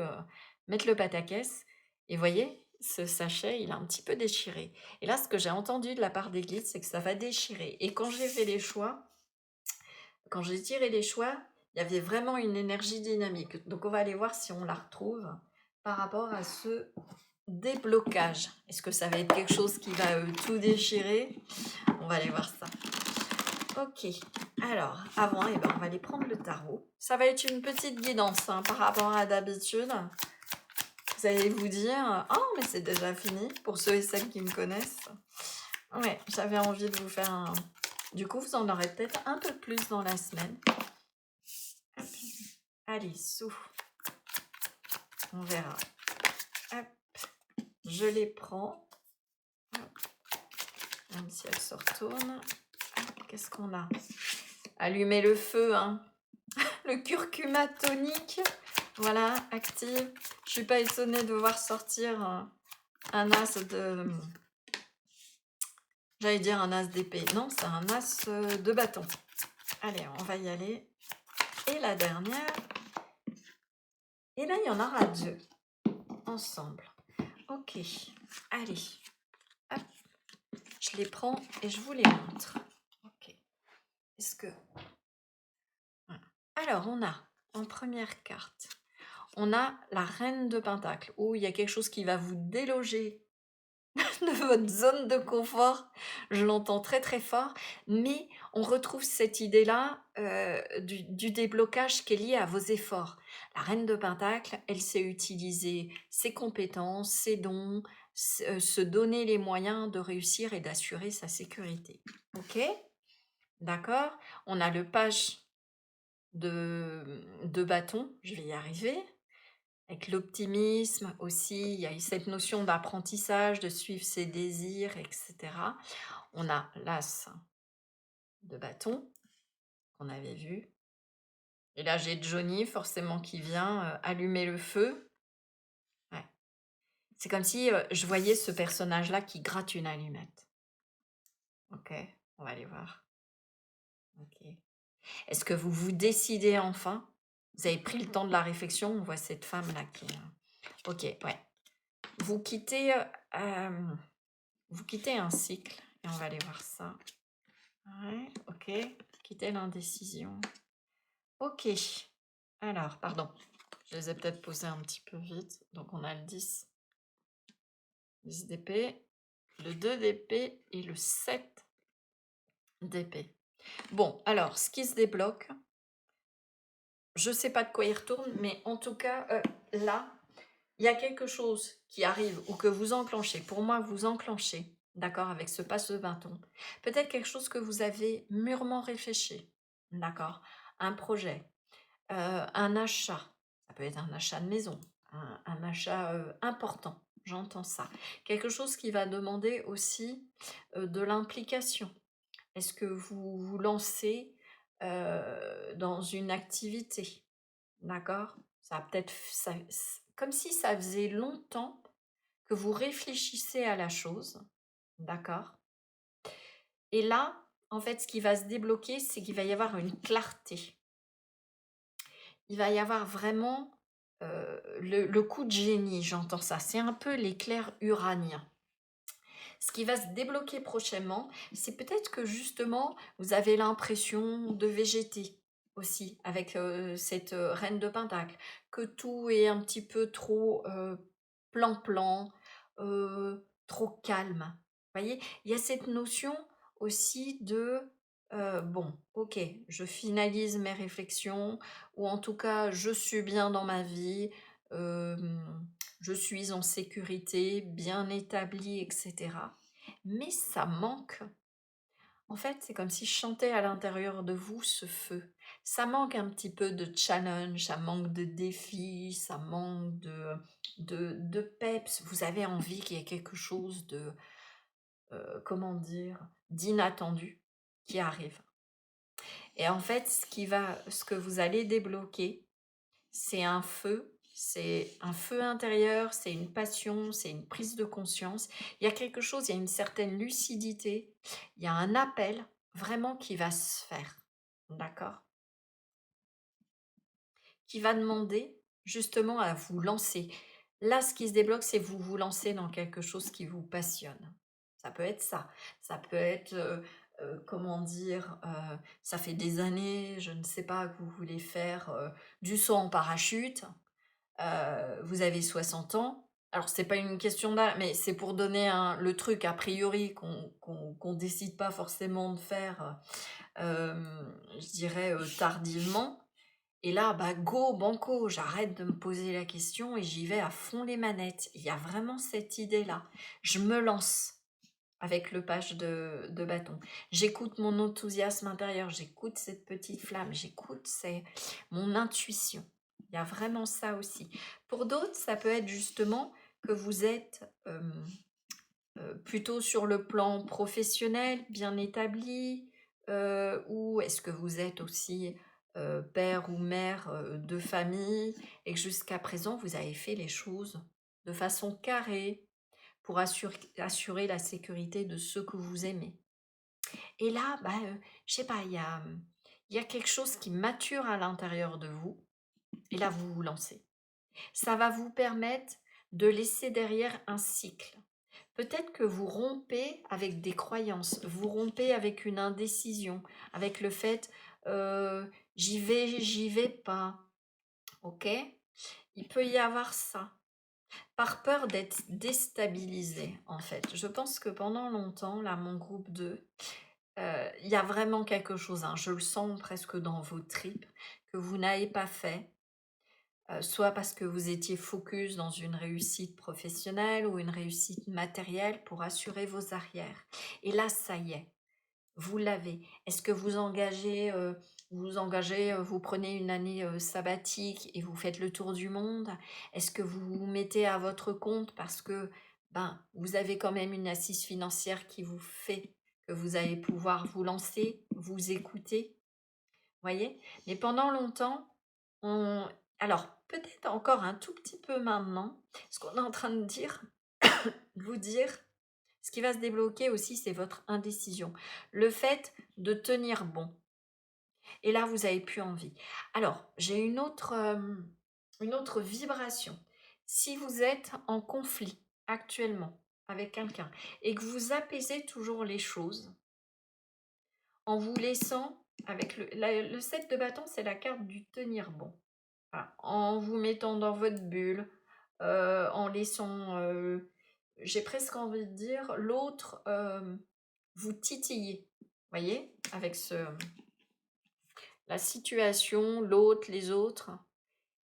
mettre le pataquès. Et voyez, ce sachet, il a un petit peu déchiré. Et là, ce que j'ai entendu de la part des guides, c'est que ça va déchirer. Et quand j'ai fait les choix, quand j'ai tiré les choix, il y avait vraiment une énergie dynamique. Donc, on va aller voir si on la retrouve par rapport à ce déblocage. Est-ce que ça va être quelque chose qui va tout déchirer? On va aller voir ça. Ok, alors avant, on va aller prendre le tarot. Ça va être une petite guidance hein, par rapport à d'habitude. Vous allez vous dire, oh mais c'est déjà fini pour ceux et celles qui me connaissent. Ouais, j'avais envie de vous faire un... Du coup, vous en aurez peut-être un peu plus dans la semaine. Hop. Allez, souffle. On verra. Hop. Je les prends. Hop. Même si elles se retournent. Qu'est-ce qu'on a? Allumer le feu, hein. Le curcuma tonique. Voilà, active. Je suis pas étonnée de voir sortir un as de... J'allais dire un as d'épée. Non, c'est un as de bâton. Allez, on va y aller. Et la dernière. Et là, il y en aura deux. Ensemble. Ok. Allez. Hop. Je les prends et je vous les montre. Ok. Est-ce que... Voilà. Alors, on a en première carte, on a la reine de Pentacle, où il y a quelque chose qui va vous déloger de votre zone de confort. Je l'entends très très fort, mais on retrouve cette idée-là du déblocage qui est lié à vos efforts. La reine de Pentacle, elle sait utiliser ses compétences, ses dons, se donner les moyens de réussir et d'assurer sa sécurité. Ok? D'accord? On a le page de bâton, je vais y arriver. Avec l'optimisme aussi, il y a eu cette notion d'apprentissage, de suivre ses désirs, etc. On a l'as de bâton qu'on avait vu. Et là, j'ai Johnny, forcément, qui vient allumer le feu. Ouais. C'est comme si je voyais ce personnage-là qui gratte une allumette. Ok, on va aller voir. Ok. Est-ce que vous vous décidez enfin? Vous avez pris le temps de la réflexion, on voit cette femme-là qui... Ok, ouais. Vous quittez un cycle, et on va aller voir ça. Ouais, ok. Quitter l'indécision. Ok. Alors, pardon. Je les ai peut-être posés un petit peu vite. Donc, on a le 10. 10 d'épée, le 2 d'épée et le 7 d'épée. Bon, alors, ce qui se débloque, je ne sais pas de quoi il retourne, mais en tout cas, là, il y a quelque chose qui arrive ou que vous enclenchez. Pour moi, vous enclenchez, d'accord, avec ce passe de bâton. Peut-être quelque chose que vous avez mûrement réfléchi, d'accord. Un projet, un achat. Ça peut être un achat de maison, un achat important. J'entends ça. Quelque chose qui va demander aussi de l'implication. Est-ce que vous vous lancez dans une activité? D'accord? Ça a peut-être comme si ça faisait longtemps que vous réfléchissez à la chose, d'accord? Et là, en fait, ce qui va se débloquer, c'est qu'il va y avoir une clarté. Il va y avoir vraiment le coup de génie, j'entends ça. C'est un peu l'éclair uranien. Ce qui va se débloquer prochainement, c'est peut-être que justement, vous avez l'impression de végéter aussi avec cette reine de Pentacle, que tout est un petit peu trop plan-plan, trop calme. Vous voyez, il y a cette notion aussi de bon, ok, je finalise mes réflexions, ou en tout cas, je suis bien dans ma vie, euh, je suis en sécurité, bien établie, etc. Mais ça manque En fait, c'est comme si je chantais à l'intérieur de vous ce feu. Ça manque un petit peu de challenge, ça manque de défi, ça manque de peps. Vous avez envie qu'il y ait quelque chose de, comment dire, d'inattendu qui arrive. Et en fait, ce que vous allez débloquer, c'est un feu intérieur, c'est une passion, c'est une prise de conscience. Il y a quelque chose, il y a une certaine lucidité, il y a un appel vraiment qui va se faire, d'accord? Qui va demander justement à vous lancer. Là, ce qui se débloque, c'est vous vous lancez dans quelque chose qui vous passionne. Ça peut être ça. Ça peut être, comment dire, ça fait des années, je ne sais pas, que vous voulez faire du saut en parachute. Vous avez 60 ans. Alors, c'est pas une question d'âge, mais c'est pour donner le truc a priori qu'on décide pas forcément de faire, je dirais tardivement. Et là, bah, go, banco, j'arrête de me poser la question et j'y vais à fond les manettes. Il y a vraiment cette idée-là. Je me lance avec le page de bâton. J'écoute mon enthousiasme intérieur, j'écoute cette petite flamme, j'écoute mon intuition. Il y a vraiment ça aussi. Pour d'autres, ça peut être justement que vous êtes plutôt sur le plan professionnel, bien établi, ou est-ce que vous êtes aussi père ou mère de famille et que jusqu'à présent, vous avez fait les choses de façon carrée pour assurer la sécurité de ceux que vous aimez. Et là, bah, je sais pas, il y a quelque chose qui mature à l'intérieur de vous et là, vous vous lancez. Ça va vous permettre de laisser derrière un cycle. Peut-être que vous rompez avec des croyances, vous rompez avec une indécision, avec le fait j'y vais pas, ok? Il peut y avoir ça, par peur d'être déstabilisé en fait. Je pense que pendant longtemps, là, mon groupe 2, il y a vraiment quelque chose, hein, je le sens presque dans vos tripes, que vous n'avez pas fait, soit parce que vous étiez focus dans une réussite professionnelle ou une réussite matérielle pour assurer vos arrières. Et là, ça y est, vous l'avez. Est-ce que vous prenez une année sabbatique et vous faites le tour du monde? Est-ce que vous vous mettez à votre compte parce que ben, vous avez quand même une assise financière qui vous fait que vous allez pouvoir vous lancer, vous écouter? Voyez? Mais pendant longtemps, on alors peut-être encore un tout petit peu maintenant, ce qu'on est en train de vous dire, ce qui va se débloquer aussi, c'est votre indécision. Le fait de tenir bon. Et là, vous avez plus envie. Alors, j'ai une autre vibration. Si vous êtes en conflit actuellement avec quelqu'un et que vous apaisez toujours les choses en vous laissant, avec le 7 de bâton, c'est la carte du tenir bon. Voilà. En vous mettant dans votre bulle, en laissant, j'ai presque envie de dire, l'autre vous titiller. Voyez, avec la situation, l'autre, les autres,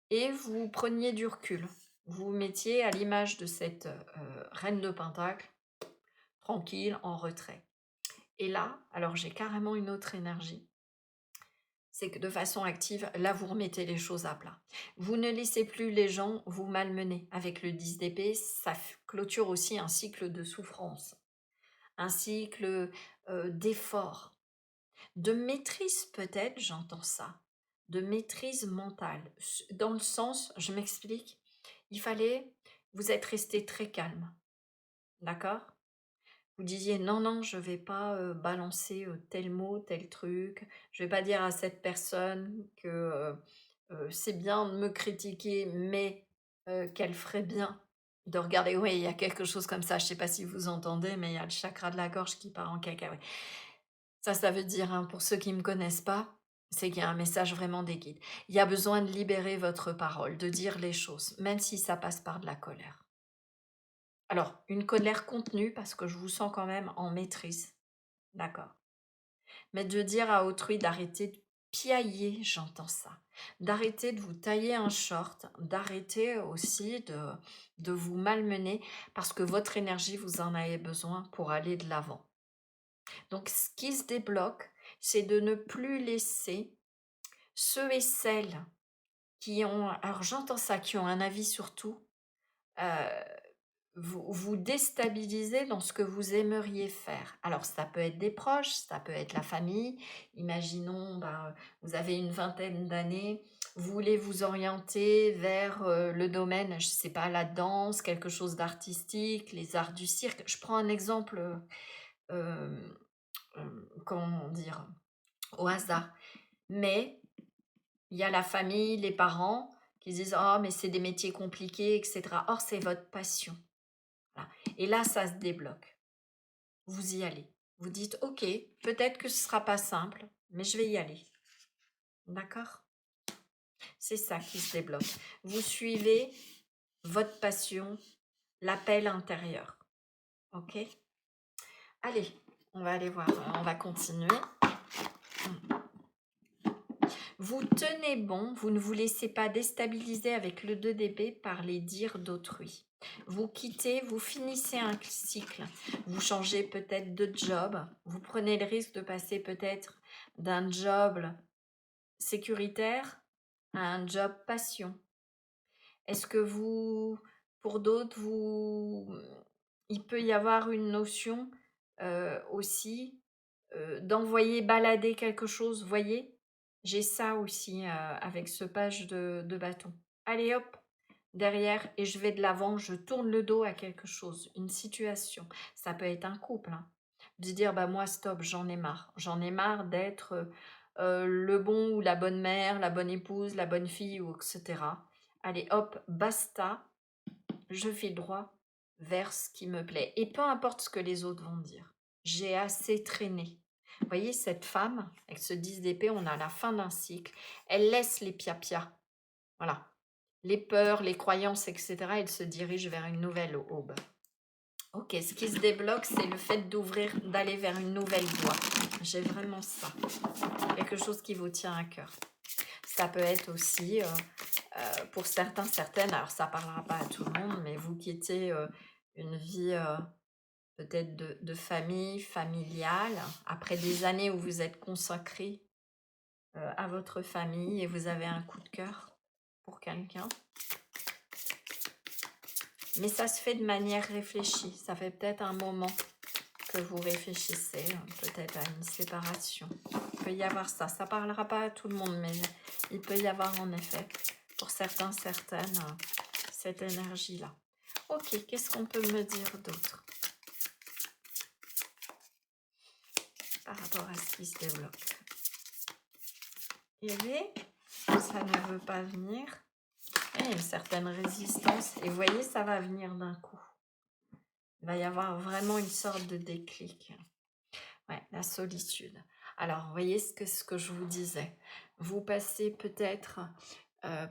et vous preniez du recul. Vous vous mettiez à l'image de cette reine de Pentacle, tranquille, en retrait. Et là, alors j'ai carrément une autre énergie. C'est que de façon active, là, vous remettez les choses à plat. Vous ne laissez plus les gens vous malmener. Avec le 10 d'épée, ça clôture aussi un cycle de souffrance, un cycle d'effort, de maîtrise peut-être, j'entends ça, de maîtrise mentale. Dans le sens, je m'explique, vous êtes resté très calme, d'accord? Vous disiez: «Non, non, je vais pas, balancer, tel mot, tel truc. Je vais pas dire à cette personne que, c'est bien de me critiquer, mais qu'elle ferait bien de regarder». Oui, il y a quelque chose comme ça, je sais pas si vous entendez, mais il y a le chakra de la gorge qui part en cacahuète. Ça veut dire, hein, pour ceux qui me connaissent pas, c'est qu'il y a un message vraiment des guides. Il y a besoin de libérer votre parole, de dire les choses, même si ça passe par de la colère. Alors, une colère contenue parce que je vous sens quand même en maîtrise, d'accord. Mais de dire à autrui d'arrêter de piailler, j'entends ça. D'arrêter de vous tailler un short, d'arrêter aussi de vous malmener parce que votre énergie, vous en avez besoin pour aller de l'avant. Donc, ce qui se débloque, c'est de ne plus laisser ceux et celles qui ont, alors j'entends ça, qui ont un avis sur tout, euh, vous déstabiliser dans ce que vous aimeriez faire. Alors, ça peut être des proches, ça peut être la famille. Imaginons, ben, vous avez une vingtaine d'années, vous voulez vous orienter vers le domaine, je ne sais pas, la danse, quelque chose d'artistique, les arts du cirque. Je prends un exemple, euh, comment dire, au hasard. Mais il y a la famille, les parents qui disent «Oh, mais c'est des métiers compliqués, etc.» Or, c'est votre passion. Voilà. Et là, ça se débloque. Vous y allez. Vous dites «Ok, peut-être que ce ne sera pas simple, mais je vais y aller». D'accord? C'est ça qui se débloque. Vous suivez votre passion, l'appel intérieur. Ok? Allez, on va aller voir, on va continuer. Vous tenez bon, vous ne vous laissez pas déstabiliser avec le 2 d'épée par les dires d'autrui. Vous quittez, vous finissez un cycle, vous changez peut-être de job, vous prenez le risque de passer peut-être d'un job sécuritaire à un job passion. Est-ce que vous, pour d'autres, il peut y avoir une notion aussi d'envoyer balader quelque chose, voyez? J'ai ça aussi avec ce page de bâton. Allez hop, derrière, et je vais de l'avant, je tourne le dos à quelque chose, une situation. Ça peut être un couple, hein. De dire, bah moi, stop, j'en ai marre. J'en ai marre d'être le bon ou la bonne mère, la bonne épouse, la bonne fille, ou etc. Allez hop, basta, je file droit vers ce qui me plaît. Et peu importe ce que les autres vont dire. J'ai assez traîné. Vous voyez, cette femme, avec ce 10 d'épée, on a la fin d'un cycle. Elle laisse les pia-pia. Voilà. Les peurs, les croyances, etc. Elle se dirige vers une nouvelle aube. Ok, ce qui se débloque, c'est le fait d'ouvrir, d'aller vers une nouvelle voie. J'ai vraiment ça. Quelque chose qui vous tient à cœur. Ça peut être aussi, pour certains, certaines, alors ça ne parlera pas à tout le monde, mais vous qui étiez une vie peut-être de famille, familiale, après des années où vous êtes consacré à votre famille et vous avez un coup de cœur pour quelqu'un. Mais ça se fait de manière réfléchie. Ça fait peut-être un moment que vous réfléchissez, peut-être à une séparation. Il peut y avoir ça. Ça ne parlera pas à tout le monde, mais il peut y avoir en effet, pour certains, certaines, cette énergie-là. Ok, qu'est-ce qu'on peut me dire d'autre par rapport à ce qui se développe? Et ça ne veut pas venir. Il y a une certaine résistance. Et vous voyez, ça va venir d'un coup. Il va y avoir vraiment une sorte de déclic. Ouais, la solitude. Alors, vous voyez ce que je vous disais. Vous passez peut-être,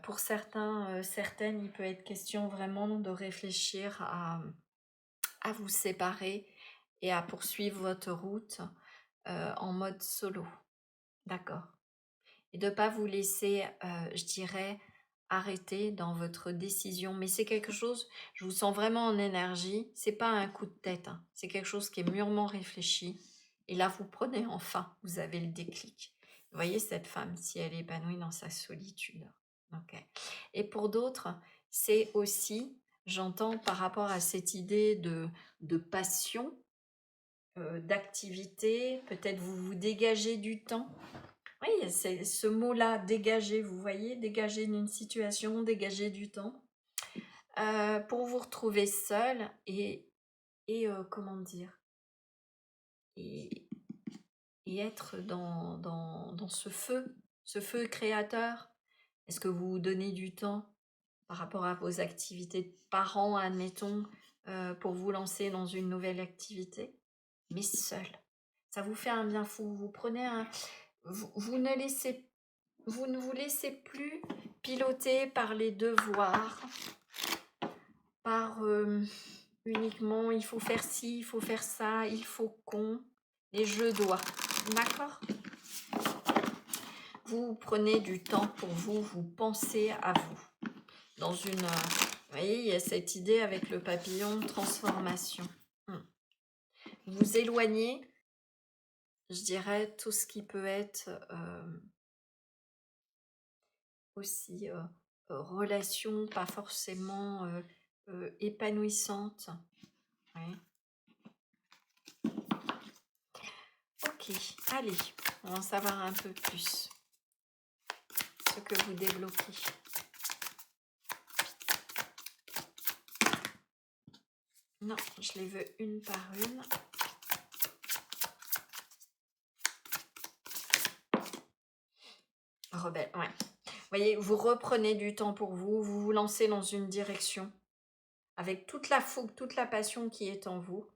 pour certains, certaines, il peut être question vraiment de réfléchir à vous séparer et à poursuivre votre route en mode solo. D'accord? Et de ne pas vous laisser, je dirais, arrêter dans votre décision. Mais c'est quelque chose, je vous sens vraiment en énergie, c'est pas un coup de tête, hein. C'est quelque chose qui est mûrement réfléchi. Et là, vous prenez enfin, vous avez le déclic. Vous voyez cette femme, si elle est épanouie dans sa solitude. Ok. Et pour d'autres, c'est aussi, j'entends par rapport à cette idée de passion, d'activité, peut-être vous vous dégagez du temps. Oui, c'est ce mot-là, dégager, vous voyez, dégager d'une situation, dégager du temps, pour vous retrouver seul et comment dire, et, et être dans ce feu créateur. Est-ce que vous vous donnez du temps par rapport à vos activités de parents, admettons, pour vous lancer dans une nouvelle activité, mais seul. Ça vous fait un bien fou. Vous prenez vous ne vous laissez plus piloter par les devoirs, par uniquement il faut faire ci, il faut faire ça, il faut qu'on, les je dois. D'accord? Vous prenez du temps pour vous, vous pensez à vous. Dans une, vous voyez, il y a cette idée avec le papillon de transformation. Vous éloignez je dirais tout ce qui peut être aussi relation pas forcément épanouissante. Ouais. Ok, allez, on va en savoir un peu plus ce que vous débloquez. Non, je les veux une par une. Rebelle, ouais. Vous voyez, vous reprenez du temps pour vous, vous vous lancez dans une direction avec toute la fougue, toute la passion qui est en vous.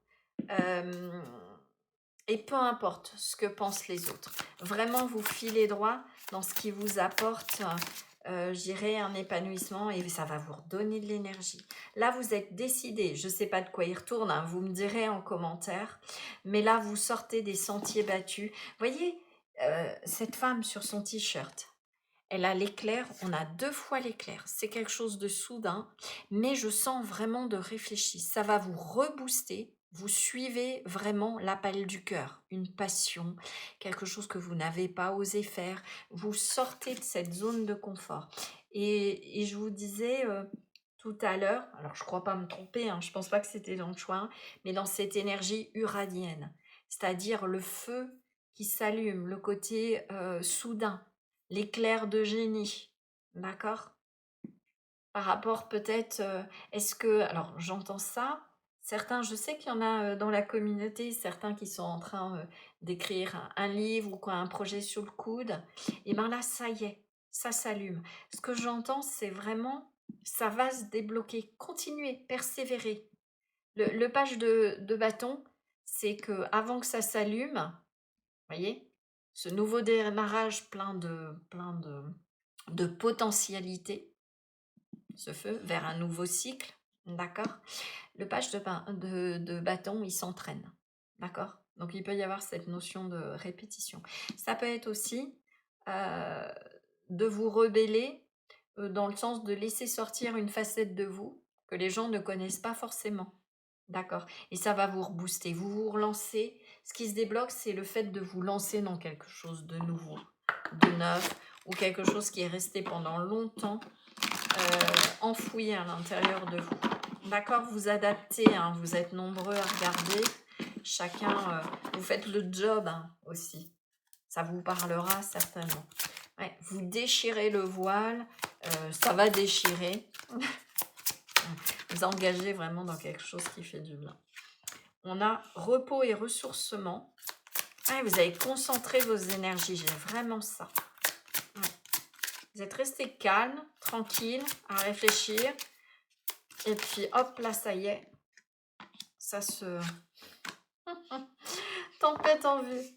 Et peu importe ce que pensent les autres. Vraiment, vous filez droit dans ce qui vous apporte, je dirais, un épanouissement et ça va vous redonner de l'énergie. Là, vous êtes décidé, je ne sais pas de quoi il retourne, hein, vous me direz en commentaire, mais là, vous sortez des sentiers battus. Voyez, cette femme sur son t-shirt, elle a l'éclair, on a 2 fois l'éclair. C'est quelque chose de soudain, mais je sens vraiment de réfléchi. Ça va vous rebooster. Vous suivez vraiment l'appel du cœur, une passion, quelque chose que vous n'avez pas osé faire. Vous sortez de cette zone de confort. Et je vous disais tout à l'heure, alors je ne crois pas me tromper, hein, je ne pense pas que c'était dans le choix, hein, mais dans cette énergie uranienne, c'est-à-dire le feu qui s'allume, le côté soudain, l'éclair de génie, d'accord? Par rapport peut-être, est-ce que alors j'entends ça, certains je sais qu'il y en a, dans la communauté, certains qui sont en train, d'écrire un livre ou quoi, un projet sur le coude et ben là, ça y est, ça s'allume. Ce que j'entends, c'est vraiment ça va se débloquer. Continuez, persévérez. Le page de bâton, c'est que avant que ça s'allume, voyez? Ce nouveau démarrage plein de potentialités, ce feu, vers un nouveau cycle, d'accord? Le page de bâton, il s'entraîne, d'accord? Donc il peut y avoir cette notion de répétition. Ça peut être aussi euh, de vous rebeller dans le sens de laisser sortir une facette de vous que les gens ne connaissent pas forcément. D'accord. Et ça va vous rebooster, vous vous relancez. Ce qui se débloque, c'est le fait de vous lancer dans quelque chose de nouveau, de neuf, ou quelque chose qui est resté pendant longtemps enfoui à l'intérieur de vous. D'accord, vous adaptez, hein, vous êtes nombreux à regarder. Chacun, vous faites le job hein, aussi. Ça vous parlera certainement. Ouais, vous déchirez le voile, ça va déchirer. Vous engagez vraiment dans quelque chose qui fait du bien. On a repos et ressourcement. Ouais, vous avez concentré vos énergies, j'ai vraiment ça. Ouais. Vous êtes resté calme, tranquille, à réfléchir. Et puis hop, là, ça y est. Ça se... Tempête en vue.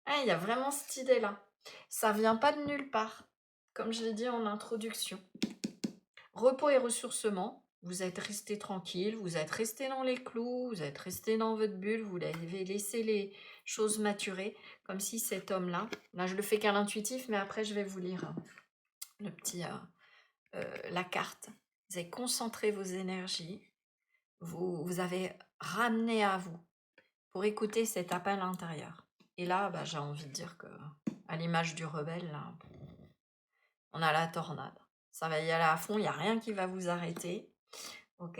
Ah, il y a vraiment cette idée-là. Ça vient pas de nulle part. Comme je l'ai dit en introduction. Repos et ressourcement. Vous êtes resté tranquille, vous êtes resté dans les clous, vous êtes resté dans votre bulle, vous avez laissé les choses maturer, comme si cet homme-là, là je le fais qu'à l'intuitif, mais après je vais vous lire le petit, la carte. Vous avez concentré vos énergies, vous avez ramené à vous pour écouter cet appel intérieur. Et là, bah, j'ai envie de dire que, à l'image du rebelle, là, on a la tornade. Ça va y aller à fond, il n'y a rien qui va vous arrêter. Ok.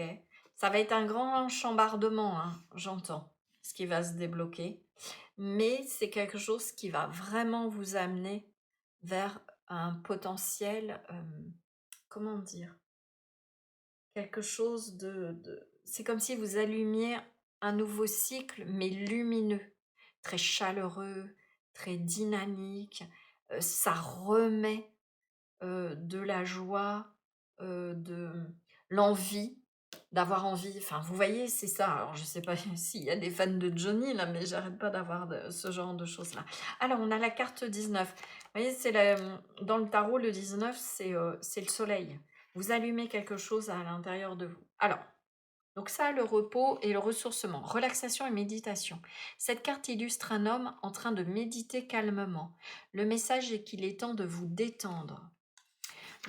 Ça va être un grand chambardement, hein, j'entends, ce qui va se débloquer. Mais c'est quelque chose qui va vraiment vous amener vers un potentiel, comment dire, quelque chose c'est comme si vous allumiez un nouveau cycle, mais lumineux, très chaleureux, très dynamique. Ça remet de la joie, de l'envie, d'avoir envie. Enfin, vous voyez, c'est ça. Alors, je ne sais pas s'il y a des fans de Johnny, là, mais j'arrête pas d'avoir ce genre de choses-là. Alors, on a la carte 19. Vous voyez, dans le tarot, le 19, c'est le soleil. Vous allumez quelque chose à l'intérieur de vous. Alors, donc ça, le repos et le ressourcement, relaxation et méditation. Cette carte illustre un homme en train de méditer calmement. Le message est qu'il est temps de vous détendre.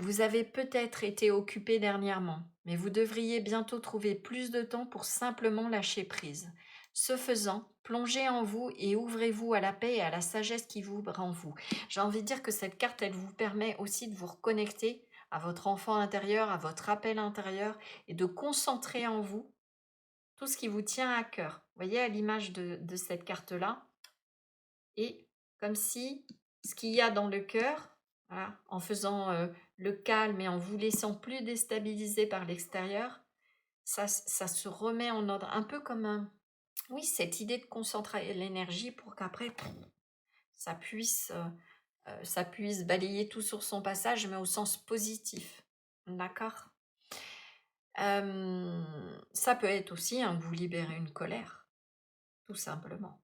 Vous avez peut-être été occupé dernièrement, mais vous devriez bientôt trouver plus de temps pour simplement lâcher prise. Ce faisant, plongez en vous et ouvrez-vous à la paix et à la sagesse qui vibre en vous. J'ai envie de dire que cette carte, elle vous permet aussi de vous reconnecter à votre enfant intérieur, à votre appel intérieur et de concentrer en vous tout ce qui vous tient à cœur. Vous voyez à l'image de cette carte-là, et comme si ce qu'il y a dans le cœur, voilà, en faisant le calme et en vous laissant plus déstabiliser par l'extérieur, ça se remet en ordre. Un peu comme oui, cette idée de concentrer l'énergie pour qu'après, ça puisse, ça puisse balayer tout sur son passage, mais au sens positif. D'accord. Ça peut être aussi vous libérer une colère, tout simplement.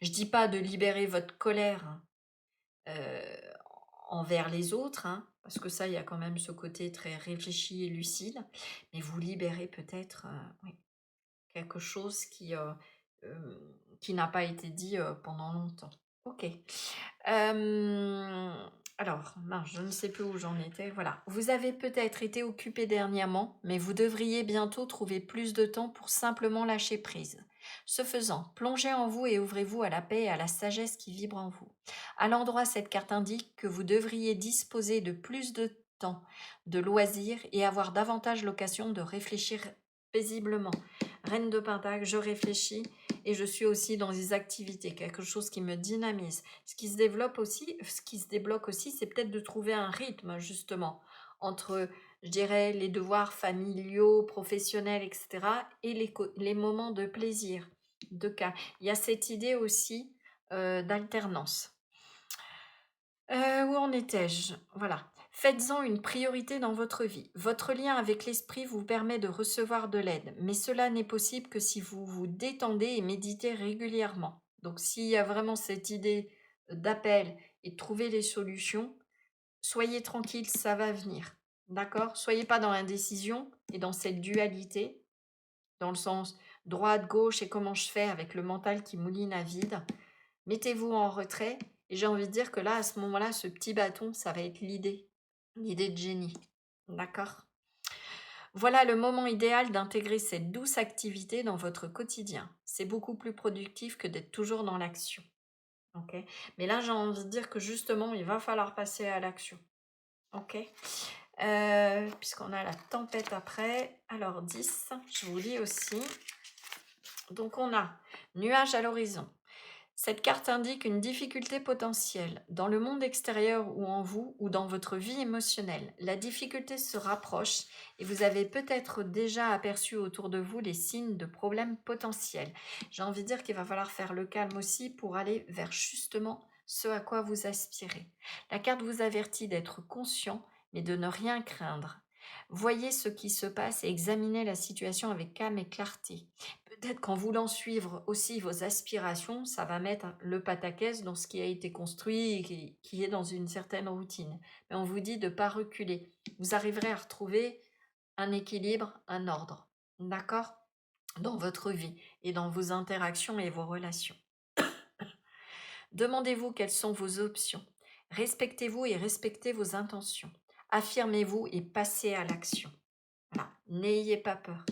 Je dis pas de libérer votre colère euh, envers les autres, hein, parce que ça, il y a quand même ce côté très réfléchi et lucide, mais vous libérez peut-être oui, quelque chose qui n'a pas été dit pendant longtemps. Ok. Alors, mince, je ne sais plus où j'en étais. Voilà. Vous avez peut-être été occupé dernièrement, mais vous devriez bientôt trouver plus de temps pour simplement lâcher prise. Ce faisant, plongez en vous et ouvrez-vous à la paix et à la sagesse qui vibre en vous. À l'endroit, cette carte indique que vous devriez disposer de plus de temps, de loisirs et avoir davantage l'occasion de réfléchir paisiblement. Reine de Pentacle, je réfléchis et je suis aussi dans des activités, quelque chose qui me dynamise. Ce qui se développe aussi, ce qui se débloque aussi, c'est peut-être de trouver un rythme justement entre, je dirais, les devoirs familiaux, professionnels, etc. et les moments de plaisir, de cas. Il y a cette idée aussi d'alternance. Où en étais-je? Voilà. Faites-en une priorité dans votre vie. Votre lien avec l'esprit vous permet de recevoir de l'aide, mais cela n'est possible que si vous vous détendez et méditez régulièrement. Donc s'il y a vraiment cette idée d'appel et de trouver les solutions, soyez tranquille, ça va venir. D'accord? Soyez pas dans l'indécision et dans cette dualité, dans le sens droite, gauche et comment je fais avec le mental qui mouline à vide. Mettez-vous en retrait et j'ai envie de dire que là, à ce moment-là, ce petit bâton, ça va être l'idée de génie. D'accord? Voilà le moment idéal d'intégrer cette douce activité dans votre quotidien. C'est beaucoup plus productif que d'être toujours dans l'action. Ok? Mais là, j'ai envie de dire que justement, il va falloir passer à l'action. Ok? Puisqu'on a la tempête après. Alors 10, je vous lis aussi. Donc on a nuage à l'horizon. Cette carte indique une difficulté potentielle dans le monde extérieur ou en vous ou dans votre vie émotionnelle. La difficulté se rapproche et vous avez peut-être déjà aperçu autour de vous les signes de problèmes potentiels. J'ai envie de dire qu'il va falloir faire le calme aussi pour aller vers justement ce à quoi vous aspirez. La carte vous avertit d'être conscient mais de ne rien craindre. Voyez ce qui se passe et examinez la situation avec calme et clarté. Peut-être qu'en voulant suivre aussi vos aspirations, ça va mettre le pataquès dans ce qui a été construit et qui est dans une certaine routine. Mais on vous dit de ne pas reculer. Vous arriverez à retrouver un équilibre, un ordre. D'accord? Dans votre vie et dans vos interactions et vos relations. Demandez-vous quelles sont vos options. Respectez-vous et respectez vos intentions. Affirmez-vous et passez à l'action. Voilà. N'ayez pas peur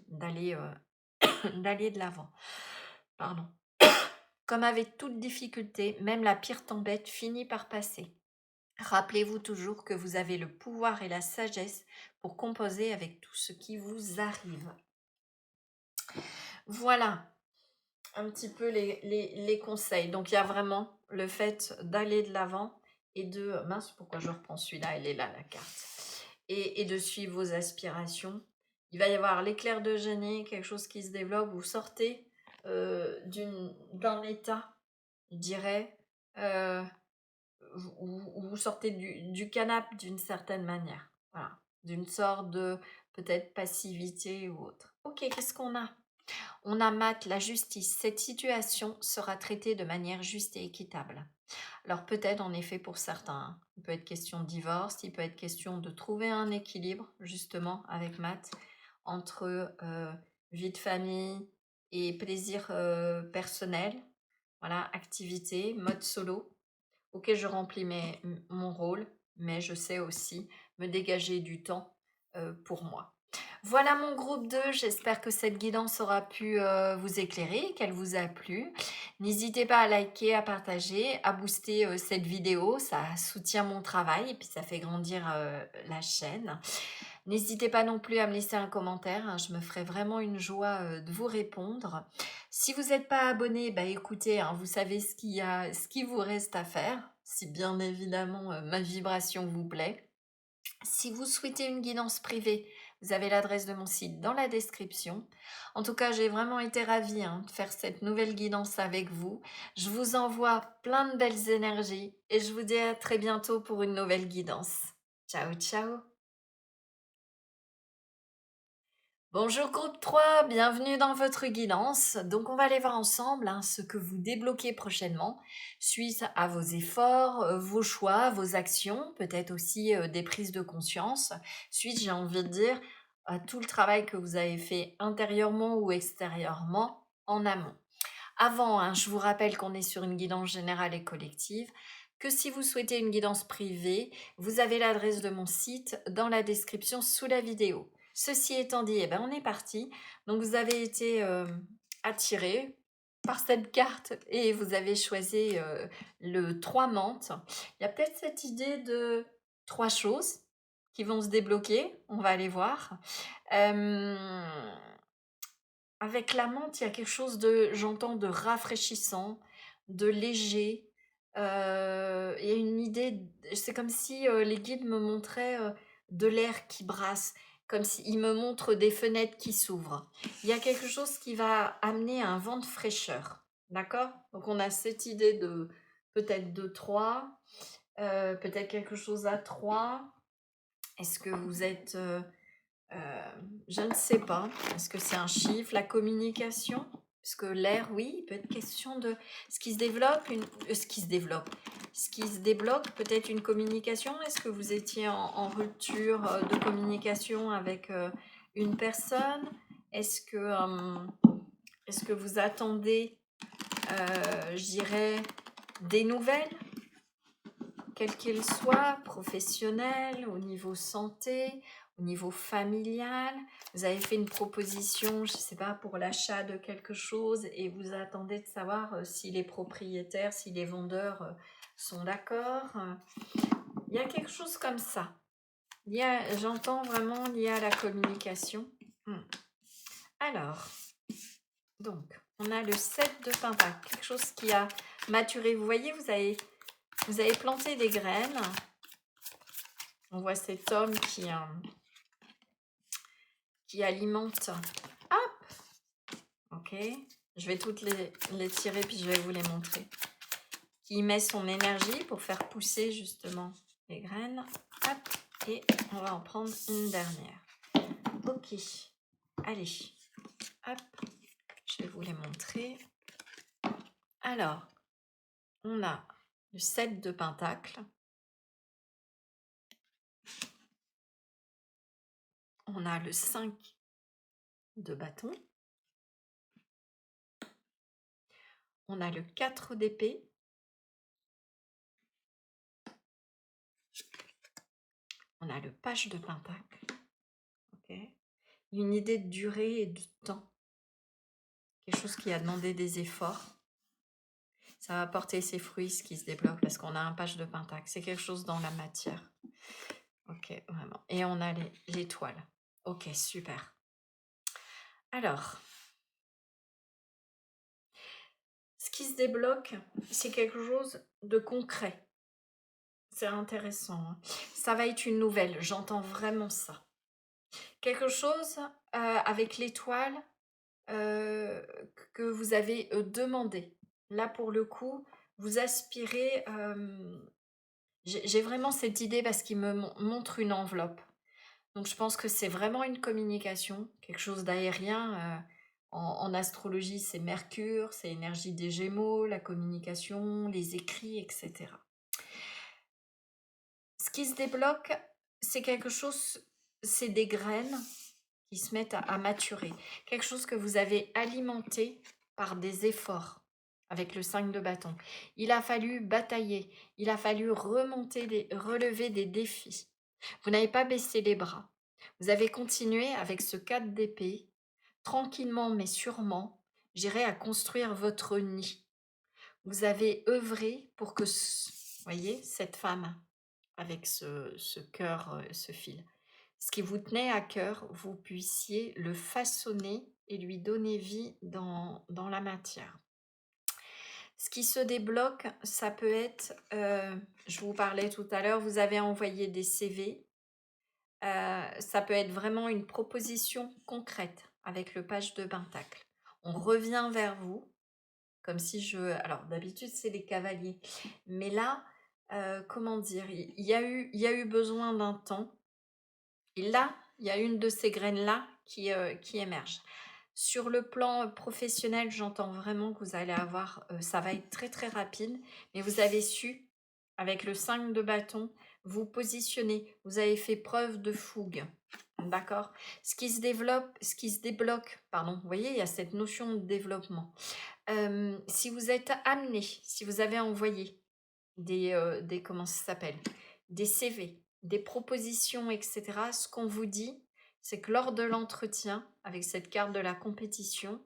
d'aller d'aller de l'avant. Pardon. Comme avec toute difficulté, même la pire tempête finit par passer. Rappelez-vous toujours que vous avez le pouvoir et la sagesse pour composer avec tout ce qui vous arrive. Voilà un petit peu les conseils. Donc il y a vraiment le fait d'aller de l'avant et de... Mince, pourquoi je reprends celui-là? Elle est là, la carte. Et de suivre vos aspirations. Il va y avoir l'éclair de génie, quelque chose qui se développe. Vous sortez d'un état, je dirais, vous sortez du canapé d'une certaine manière. Voilà. D'une sorte de peut-être passivité ou autre. Ok, qu'est-ce qu'on a? On a mat la justice. Cette situation sera traitée de manière juste et équitable. Alors peut-être en effet pour certains, il peut être question de divorce, il peut être question de trouver un équilibre justement avec Matt entre vie de famille et plaisir personnel, voilà, activité, mode solo. Ok, je remplis mon rôle, mais je sais aussi me dégager du temps pour moi. Voilà mon groupe 2. J'espère que cette guidance aura pu vous éclairer, qu'elle vous a plu. N'hésitez pas à liker, à partager, à booster cette vidéo, ça soutient mon travail et puis ça fait grandir la chaîne. N'hésitez pas non plus à me laisser un commentaire, hein, je me ferai vraiment une joie de vous répondre. Si vous n'êtes pas abonné, bah écoutez, hein, vous savez ce qui vous reste à faire, si bien évidemment ma vibration vous plaît. Si vous souhaitez une guidance privée, vous avez l'adresse de mon site dans la description. En tout cas, j'ai vraiment été ravie hein, de faire cette nouvelle guidance avec vous. Je vous envoie plein de belles énergies et je vous dis à très bientôt pour une nouvelle guidance. Ciao, ciao! Bonjour groupe 3, bienvenue dans votre guidance. Donc on va aller voir ensemble hein, ce que vous débloquez prochainement suite à vos efforts, vos choix, vos actions, peut-être aussi des prises de conscience. Suite, j'ai envie de dire, à tout le travail que vous avez fait intérieurement ou extérieurement en amont. Avant, hein, je vous rappelle qu'on est sur une guidance générale et collective, que si vous souhaitez une guidance privée, vous avez l'adresse de mon site dans la description sous la vidéo. Ceci étant dit, eh ben, on est parti. Donc vous avez été attiré par cette carte et vous avez choisi le 3 menthes. Il y a peut-être cette idée de 3 choses qui vont se débloquer. On va aller voir. Avec la menthe, il y a quelque chose de, j'entends, de rafraîchissant, de léger. Il y a une idée, c'est comme si les guides me montraient de l'air qui brasse, comme s'ils me montrent des fenêtres qui s'ouvrent. Il y a quelque chose qui va amener un vent de fraîcheur, d'accord? Donc on a cette idée de peut-être de 3, peut-être quelque chose à 3. Est-ce que vous êtes je ne sais pas. Est-ce que c'est un chiffre, la communication? Parce que l'air, oui, il peut être question de ce qui se développe, ce qui se débloque, peut-être une communication. Est-ce que vous étiez rupture de communication avec une personne? Est-ce que, est-ce que vous attendez, je dirais, des nouvelles, quelles qu'elles soient, professionnelles, au niveau santé, au niveau familial? Vous avez fait une proposition, je ne sais pas, pour l'achat de quelque chose et vous attendez de savoir si les propriétaires, si les vendeurs sont d'accord. Il y a quelque chose comme ça. J'entends vraiment lié à la communication. Alors, donc, on a le 7 de pentacle, quelque chose qui a maturé. Vous voyez, vous avez planté des graines. On voit cet homme qui alimente. Hop! Ok. Je vais toutes les tirer puis je vais vous les montrer. Qui met son énergie pour faire pousser justement les graines. Hop! Et on va en prendre une dernière. Ok. Allez. Hop! Je vais vous les montrer. Alors, on a le 7 de pentacle. On a le 5 de bâton. On a le 4 d'épée. On a le page de pentacle. Okay. Une idée de durée et de temps. Quelque chose qui a demandé des efforts. Ça va porter ses fruits, ce qui se débloque, parce qu'on a un page de pentacle. C'est quelque chose dans la matière. Ok, vraiment. Et on a l'étoile. Ok, super. Alors, ce qui se débloque, c'est quelque chose de concret. C'est intéressant. Hein. Ça va être une nouvelle, j'entends vraiment ça. Quelque chose avec l'étoile que vous avez demandé. Là, pour le coup, vous aspirez... j'ai vraiment cette idée parce qu'il me montre une enveloppe. Donc, je pense que c'est vraiment une communication, quelque chose d'aérien. En astrologie, c'est Mercure, c'est l'énergie des Gémeaux, la communication, les écrits, etc. Ce qui se débloque, c'est quelque chose, c'est des graines qui se mettent à maturer. Quelque chose que vous avez alimenté par des efforts avec le 5 de bâton. Il a fallu batailler, il a fallu relever des défis. Vous n'avez pas baissé les bras. Vous avez continué avec ce 4 d'épée, tranquillement mais sûrement, j'irai à construire votre nid. Vous avez œuvré pour que, voyez, cette femme, avec ce cœur, ce fil, ce qui vous tenait à cœur, vous puissiez le façonner et lui donner vie dans la matière. Ce qui se débloque, ça peut être, je vous parlais tout à l'heure, vous avez envoyé des CV, ça peut être vraiment une proposition concrète avec le page de Pentacle. On revient vers vous, comme si alors d'habitude c'est les cavaliers, mais là, comment dire, il y a eu besoin d'un temps, et là, il y a une de ces graines-là qui émerge. Sur le plan professionnel, j'entends vraiment que vous allez avoir, ça va être très très rapide, mais vous avez su, avec le 5 de bâton, vous positionner. Vous avez fait preuve de fougue. D'accord. Ce qui se développe, ce qui se débloque, pardon, vous voyez, il y a cette notion de développement. Si vous êtes amené, si vous avez envoyé comment ça s'appelle, des CV, des propositions, etc., ce qu'on vous dit, c'est que lors de l'entretien, avec cette carte de la compétition,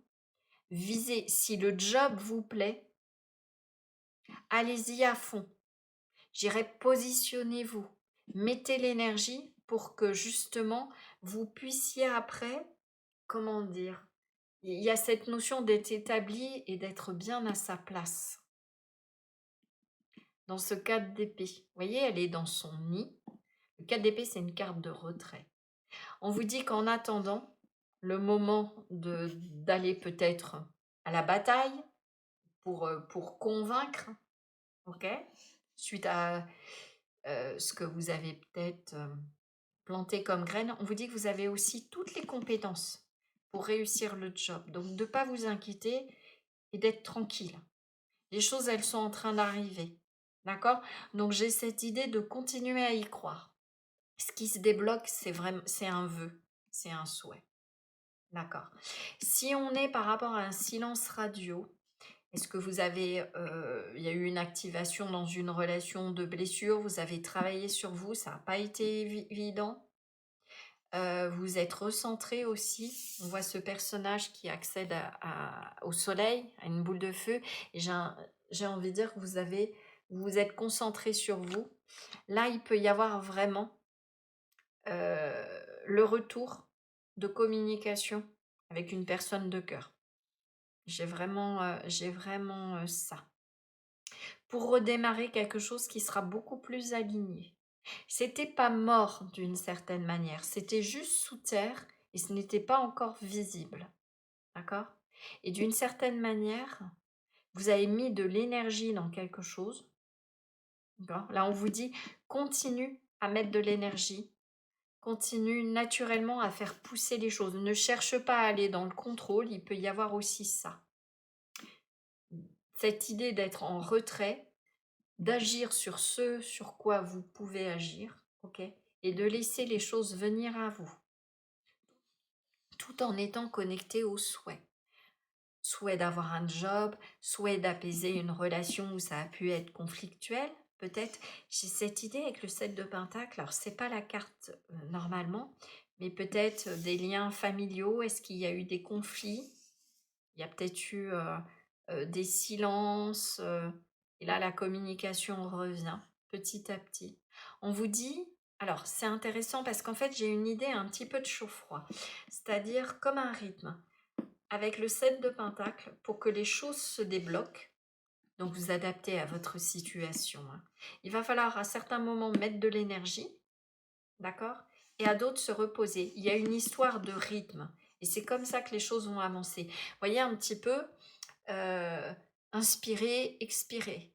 visez, si le job vous plaît, allez-y à fond. J'irai positionnez-vous, mettez l'énergie pour que justement vous puissiez après, comment dire, il y a cette notion d'être établi et d'être bien à sa place. Dans ce 4 d'épée, vous voyez, elle est dans son nid. Le 4 d'épée, c'est une carte de retrait. On vous dit qu'en attendant, le moment d'aller peut-être à la bataille pour convaincre, ok, suite à ce que vous avez peut-être planté comme graine, on vous dit que vous avez aussi toutes les compétences pour réussir le job. Donc, de ne pas vous inquiéter et d'être tranquille. Les choses, elles sont en train d'arriver. D'accord? Donc, j'ai cette idée de continuer à y croire. Ce qui se débloque, c'est un vœu, c'est un souhait. D'accord. Si on est par rapport à un silence radio, est-ce que vous avez, il y a eu une activation dans une relation de blessure, vous avez travaillé sur vous, ça n'a pas été évident. Vous êtes recentré aussi. On voit ce personnage qui accède au soleil, à une boule de feu. Et j'ai envie de dire que vous vous êtes concentré sur vous. Là, il peut y avoir vraiment le retour de communication avec une personne de cœur. J'ai vraiment ça. Pour redémarrer quelque chose qui sera beaucoup plus aligné. C'était pas mort d'une certaine manière, c'était juste sous terre et ce n'était pas encore visible. D'accord? Et d'une certaine manière, vous avez mis de l'énergie dans quelque chose. D'accord? Là, on vous dit continue à mettre de l'énergie, continue naturellement à faire pousser les choses. Ne cherche pas à aller dans le contrôle, il peut y avoir aussi ça. Cette idée d'être en retrait, d'agir sur ce sur quoi vous pouvez agir, ok, et de laisser les choses venir à vous, tout en étant connecté au souhait. Souhait d'avoir un job, souhait d'apaiser une relation où ça a pu être conflictuel, peut-être. J'ai cette idée avec le 7 de Pentacle, alors c'est pas la carte normalement, mais peut-être des liens familiaux, est-ce qu'il y a eu des conflits? Il y a peut-être eu des silences, et là la communication revient petit à petit. On vous dit, alors c'est intéressant parce qu'en fait j'ai une idée un petit peu de chaud-froid, c'est-à-dire comme un rythme, avec le 7 de Pentacle, pour que les choses se débloquent, donc vous adaptez à votre situation, hein. Il va falloir à certains moments mettre de l'énergie, d'accord? Et à d'autres se reposer. Il y a une histoire de rythme. Et c'est comme ça que les choses vont avancer. Vous voyez un petit peu, inspirer, expirer.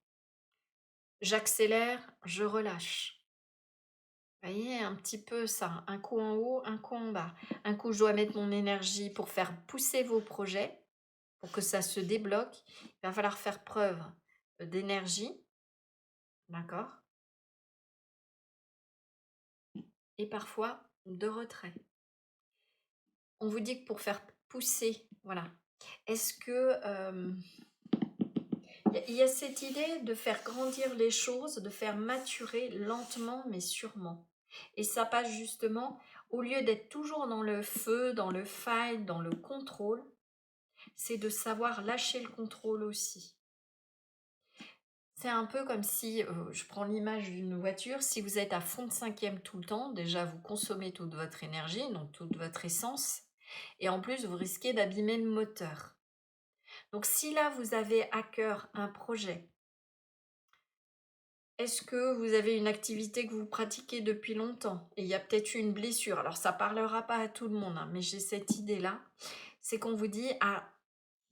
J'accélère, je relâche. Vous voyez un petit peu ça. Un coup en haut, un coup en bas. Un coup, je dois mettre mon énergie pour faire pousser vos projets, pour que ça se débloque. Il va falloir faire preuve d'énergie. D'accord? Et parfois de retrait. On vous dit que pour faire pousser, voilà. Est-ce que il y a cette idée de faire grandir les choses, de faire maturer lentement mais sûrement. Et ça passe justement au lieu d'être toujours dans le feu, dans le fight, dans le contrôle, c'est de savoir lâcher le contrôle aussi. C'est un peu comme si, je prends l'image d'une voiture, si vous êtes à fond de cinquième tout le temps, déjà vous consommez toute votre énergie, donc toute votre essence, et en plus vous risquez d'abîmer le moteur. Donc si là vous avez à cœur un projet, est-ce que vous avez une activité que vous pratiquez depuis longtemps et il y a peut-être eu une blessure? Alors ça parlera pas à tout le monde, hein, mais j'ai cette idée-là, c'est qu'on vous dit: «Ah,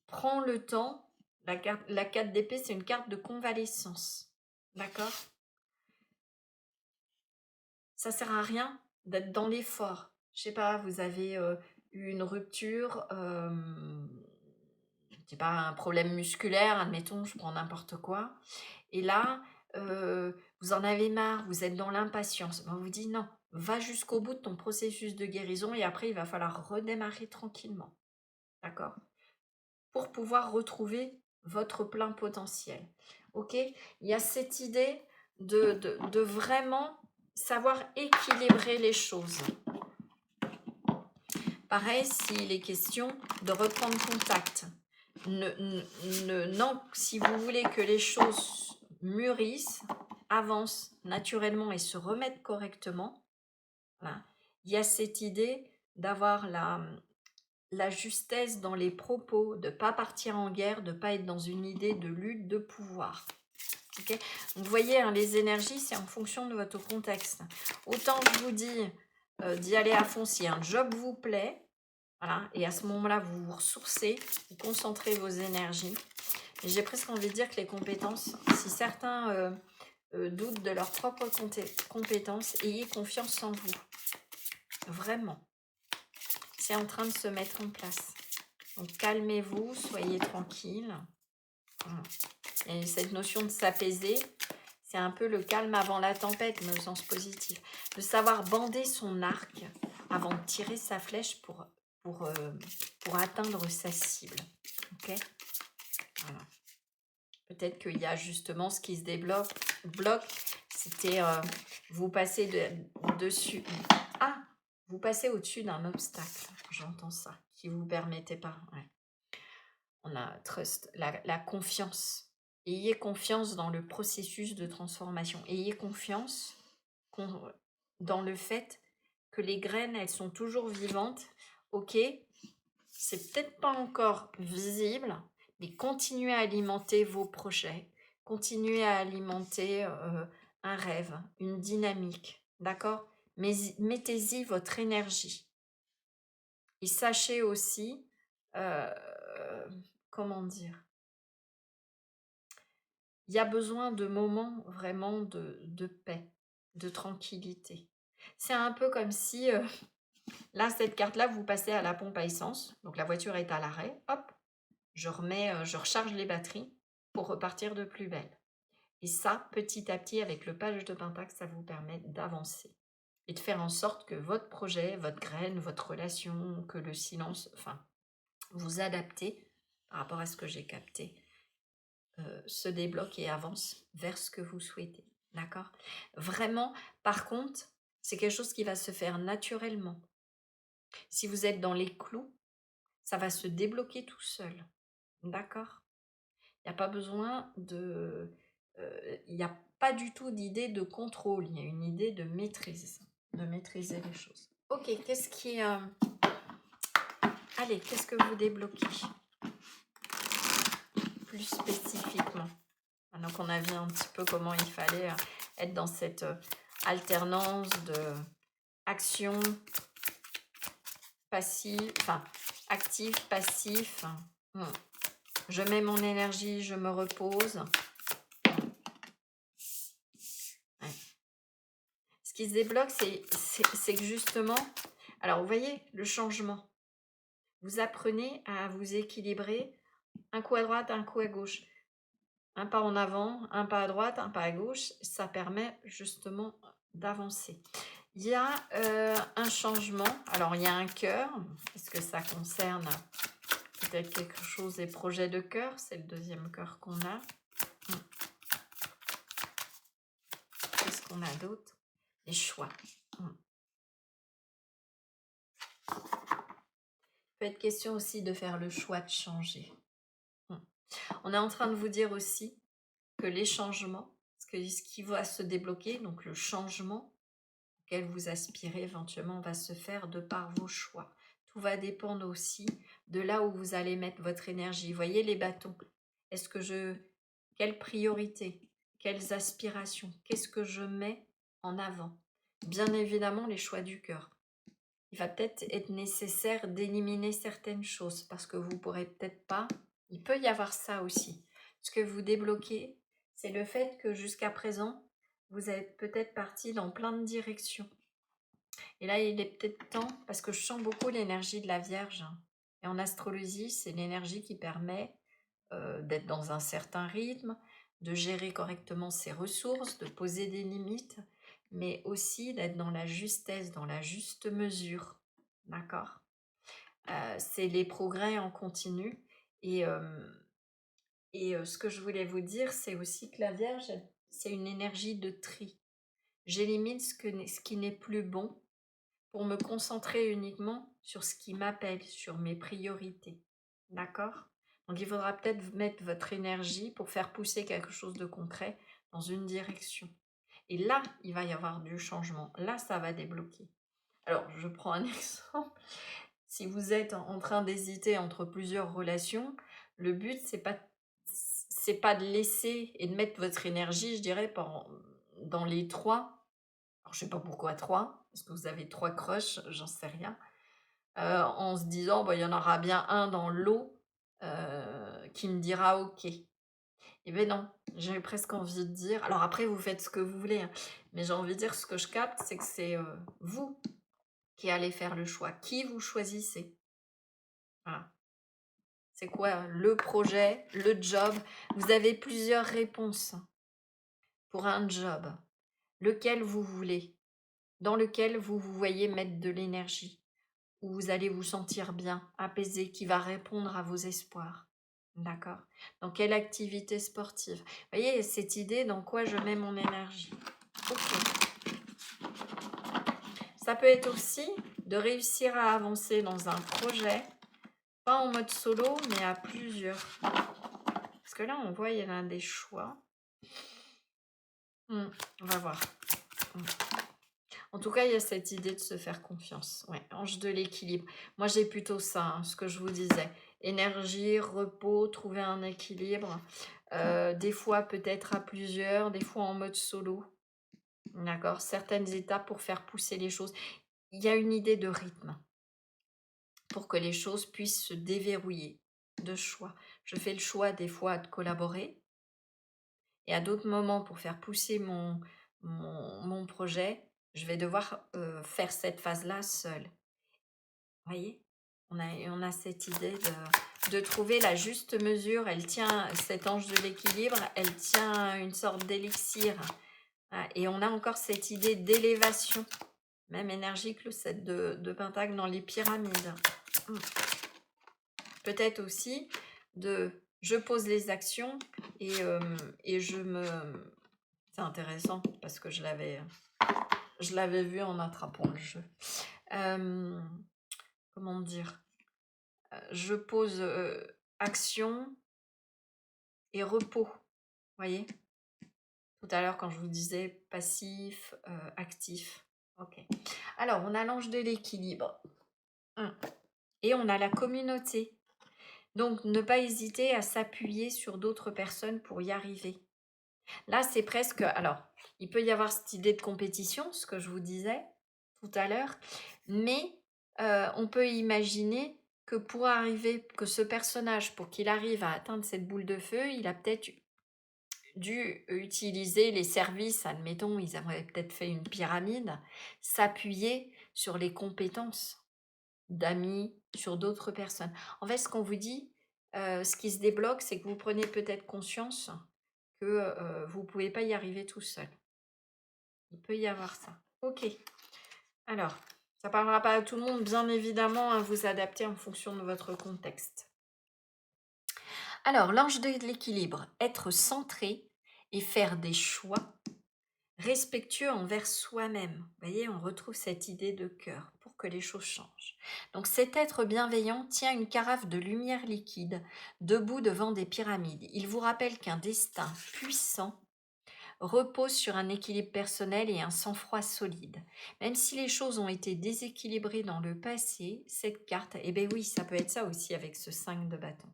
prends le temps». La carte d'épée, c'est une carte de convalescence, d'accord? Ça sert à rien d'être dans l'effort. Je sais pas, vous avez, eu une rupture, je sais pas, un problème musculaire, admettons, je prends n'importe quoi et là, vous en avez marre, vous êtes dans l'impatience. Ben, on vous dit: «Non, va jusqu'au bout de ton processus de guérison et après il va falloir redémarrer tranquillement». D'accord? Pour pouvoir retrouver votre plein potentiel. OK? Il y a cette idée de vraiment savoir équilibrer les choses. Pareil, s'il est question de reprendre contact. Non, si vous voulez que les choses mûrissent, avancent naturellement et se remettent correctement, voilà, il y a cette idée d'avoir la justesse dans les propos, de ne pas partir en guerre, de ne pas être dans une idée de lutte de pouvoir. Okay. Vous voyez, hein, les énergies, c'est en fonction de votre contexte. Autant je vous dis d'y aller à fond si un job vous plaît, voilà, et à ce moment-là, vous vous ressourcez, vous concentrez vos énergies. Et j'ai presque envie de dire que les compétences, si certains doutent de leurs propres compétences, ayez confiance en vous. Vraiment. C'est en train de se mettre en place. Donc calmez-vous, soyez tranquille. Et cette notion de s'apaiser, c'est un peu le calme avant la tempête, mais au sens positif. De savoir bander son arc avant de tirer sa flèche pour atteindre sa cible. Ok, voilà. Peut-être qu'il y a justement ce qui se bloque, c'était vous passez dessus. Ah, vous passez au-dessus d'un obstacle. J'entends ça, qui vous permettait pas. Ouais. On a trust, la confiance. Ayez confiance dans le processus de transformation. Ayez confiance dans le fait que les graines, elles sont toujours vivantes. Ok, c'est peut-être pas encore visible, mais continuez à alimenter vos projets. Continuez à alimenter un rêve, une dynamique. D'accord? Mais mettez-y votre énergie. Et sachez aussi, euh, comment dire, il y a besoin de moments vraiment de paix, de tranquillité. C'est un peu comme si, là, cette carte-là, vous passez à la pompe à essence. Donc la voiture est à l'arrêt. Hop, je recharge les batteries pour repartir de plus belle. Et ça, petit à petit, avec le page de Pentacle, ça vous permet d'avancer. Et de faire en sorte que votre projet, votre graine, votre relation, que le silence, enfin, vous adaptez par rapport à ce que j'ai capté, se débloque et avance vers ce que vous souhaitez. D'accord? Vraiment, par contre, c'est quelque chose qui va se faire naturellement. Si vous êtes dans les clous, ça va se débloquer tout seul. D'accord? Il n'y a pas besoin de... Il n'y a pas du tout d'idée de contrôle, il y a une idée de maîtrise, de maîtriser les choses. Ok, qu'est-ce qui... Allez, qu'est-ce que vous débloquez plus spécifiquement? Maintenant qu'on a vu un petit peu comment il fallait être dans cette alternance de action, passive, enfin actif, passif. Je mets mon énergie, je me repose. Ouais. Ce qui se débloque, c'est que justement, alors vous voyez le changement. Vous apprenez à vous équilibrer, un coup à droite, un coup à gauche. Un pas en avant, un pas à droite, un pas à gauche. Ça permet justement d'avancer. Il y a un changement. Alors, il y a un cœur. Est-ce que ça concerne peut-être quelque chose des projets de cœur? C'est le deuxième cœur qu'on a. Qu'est-ce qu'on a d'autre? Les choix. peut être question aussi de faire le choix de changer. Hmm. On est en train de vous dire aussi que les changements, ce qui va se débloquer, donc le changement auquel vous aspirez éventuellement va se faire de par vos choix. Tout va dépendre aussi de là où vous allez mettre votre énergie. Voyez les bâtons. Est-ce que quelle priorité? Quelles aspirations? Qu'est-ce que je mets en avant? Bien évidemment, les choix du cœur. Il va peut-être être nécessaire d'éliminer certaines choses parce que vous pourrez peut-être pas. Il peut y avoir ça aussi. Ce que vous débloquez, c'est le fait que jusqu'à présent, vous êtes peut-être parti dans plein de directions. Et là, il est peut-être temps, parce que je sens beaucoup l'énergie de la Vierge. Et en astrologie, c'est l'énergie qui permet d'être dans un certain rythme, de gérer correctement ses ressources, de poser des limites, mais aussi d'être dans la justesse, dans la juste mesure. D'accord. C'est les progrès en continu. Et, ce que je voulais vous dire, c'est aussi que la Vierge, c'est une énergie de tri. J'élimine ce qui n'est plus bon pour me concentrer uniquement sur ce qui m'appelle, sur mes priorités. D'accord? Donc il faudra peut-être mettre votre énergie pour faire pousser quelque chose de concret dans une direction. Et là, il va y avoir du changement. Là, ça va débloquer. Alors, je prends un exemple. Si vous êtes en train d'hésiter entre plusieurs relations, le but, c'est pas de laisser et de mettre votre énergie, je dirais, dans les trois. Alors, je sais pas pourquoi trois, parce que vous avez trois crushs, j'en sais rien. En se disant, bah, il y en aura bien un dans l'eau qui me dira OK. Eh bien non, j'ai presque envie de dire. Alors après, vous faites ce que vous voulez, hein, mais j'ai envie de dire, ce que je capte, c'est que c'est vous qui allez faire le choix. Qui vous choisissez? Voilà. C'est quoi le projet, le job? Vous avez plusieurs réponses pour un job. Lequel vous voulez? Dans lequel vous vous voyez mettre de l'énergie? Où vous allez vous sentir bien, apaisé, qui va répondre à vos espoirs. D'accord? Dans quelle activité sportive? Vous voyez, cette idée, dans quoi je mets mon énergie. Ok. Ça peut être aussi de réussir à avancer dans un projet, pas en mode solo, mais à plusieurs. Parce que là, on voit, il y en a des choix. On va voir. En tout cas, il y a cette idée de se faire confiance. Ouais, ange de l'équilibre. Moi, j'ai plutôt ça, hein, ce que je vous disais. Énergie, repos, trouver un équilibre. Des fois, peut-être à plusieurs, des fois en mode solo. D'accord? Certaines étapes pour faire pousser les choses. Il y a une idée de rythme pour que les choses puissent se déverrouiller, de choix. Je fais le choix des fois de collaborer et à d'autres moments pour faire pousser mon projet, je vais devoir faire cette phase-là seule. Vous voyez? On a cette idée de trouver la juste mesure. Elle tient, cet ange de l'équilibre, elle tient une sorte d'élixir. Ah, et on a encore cette idée d'élévation, même énergie que le 7 de Pentacle dans les pyramides. Peut-être aussi je pose les actions et je me... C'est intéressant parce que je l'avais vu en attrapant le jeu. Comment dire? Je pose action et repos. Voyez? Tout à l'heure, quand je vous disais passif, actif. Ok. Alors, on a l'ange de l'équilibre. Et on a la communauté. Donc, ne pas hésiter à s'appuyer sur d'autres personnes pour y arriver. Là, c'est presque... Alors, il peut y avoir cette idée de compétition, ce que je vous disais tout à l'heure, mais on peut imaginer que pour arriver, que ce personnage, pour qu'il arrive à atteindre cette boule de feu, il a peut-être dû utiliser les services, admettons, ils auraient peut-être fait une pyramide, s'appuyer sur les compétences d'amis, sur d'autres personnes. En fait, ce qu'on vous dit, ce qui se débloque, c'est que vous prenez peut-être conscience que vous ne pouvez pas y arriver tout seul. Il peut y avoir ça. Ok. Alors, ça ne parlera pas à tout le monde, bien évidemment, à vous adapter en fonction de votre contexte. Alors, l'ange de l'équilibre, être centré et faire des choix respectueux envers soi-même. Vous voyez, on retrouve cette idée de cœur pour que les choses changent. Donc cet être bienveillant tient une carafe de lumière liquide debout devant des pyramides. Il vous rappelle qu'un destin puissant repose sur un équilibre personnel et un sang-froid solide. Même si les choses ont été déséquilibrées dans le passé, cette carte, eh bien oui, ça peut être ça aussi avec ce 5 de bâton.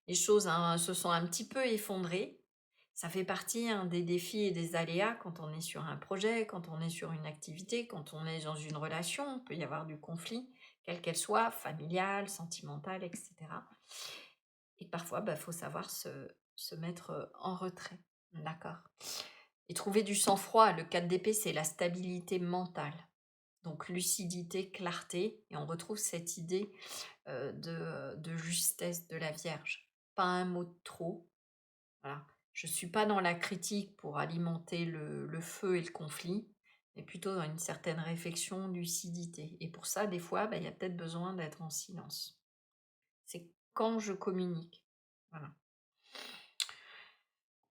Les choses se sont un petit peu effondrées. Ça fait partie des défis et des aléas quand on est sur un projet, quand on est sur une activité, quand on est dans une relation. Il peut y avoir du conflit, quelle qu'elle soit, familiale, sentimentale, etc. Et parfois, il faut savoir se mettre en retrait. D'accord. Et trouver du sang-froid. Le 4 d'épée, c'est la stabilité mentale. Donc lucidité, clarté. Et on retrouve cette idée de justesse de la Vierge. Pas un mot de trop. Voilà. Je ne suis pas dans la critique pour alimenter le feu et le conflit, mais plutôt dans une certaine réflexion, lucidité. Et pour ça, des fois, il y a peut-être besoin d'être en silence. C'est quand je communique. Voilà.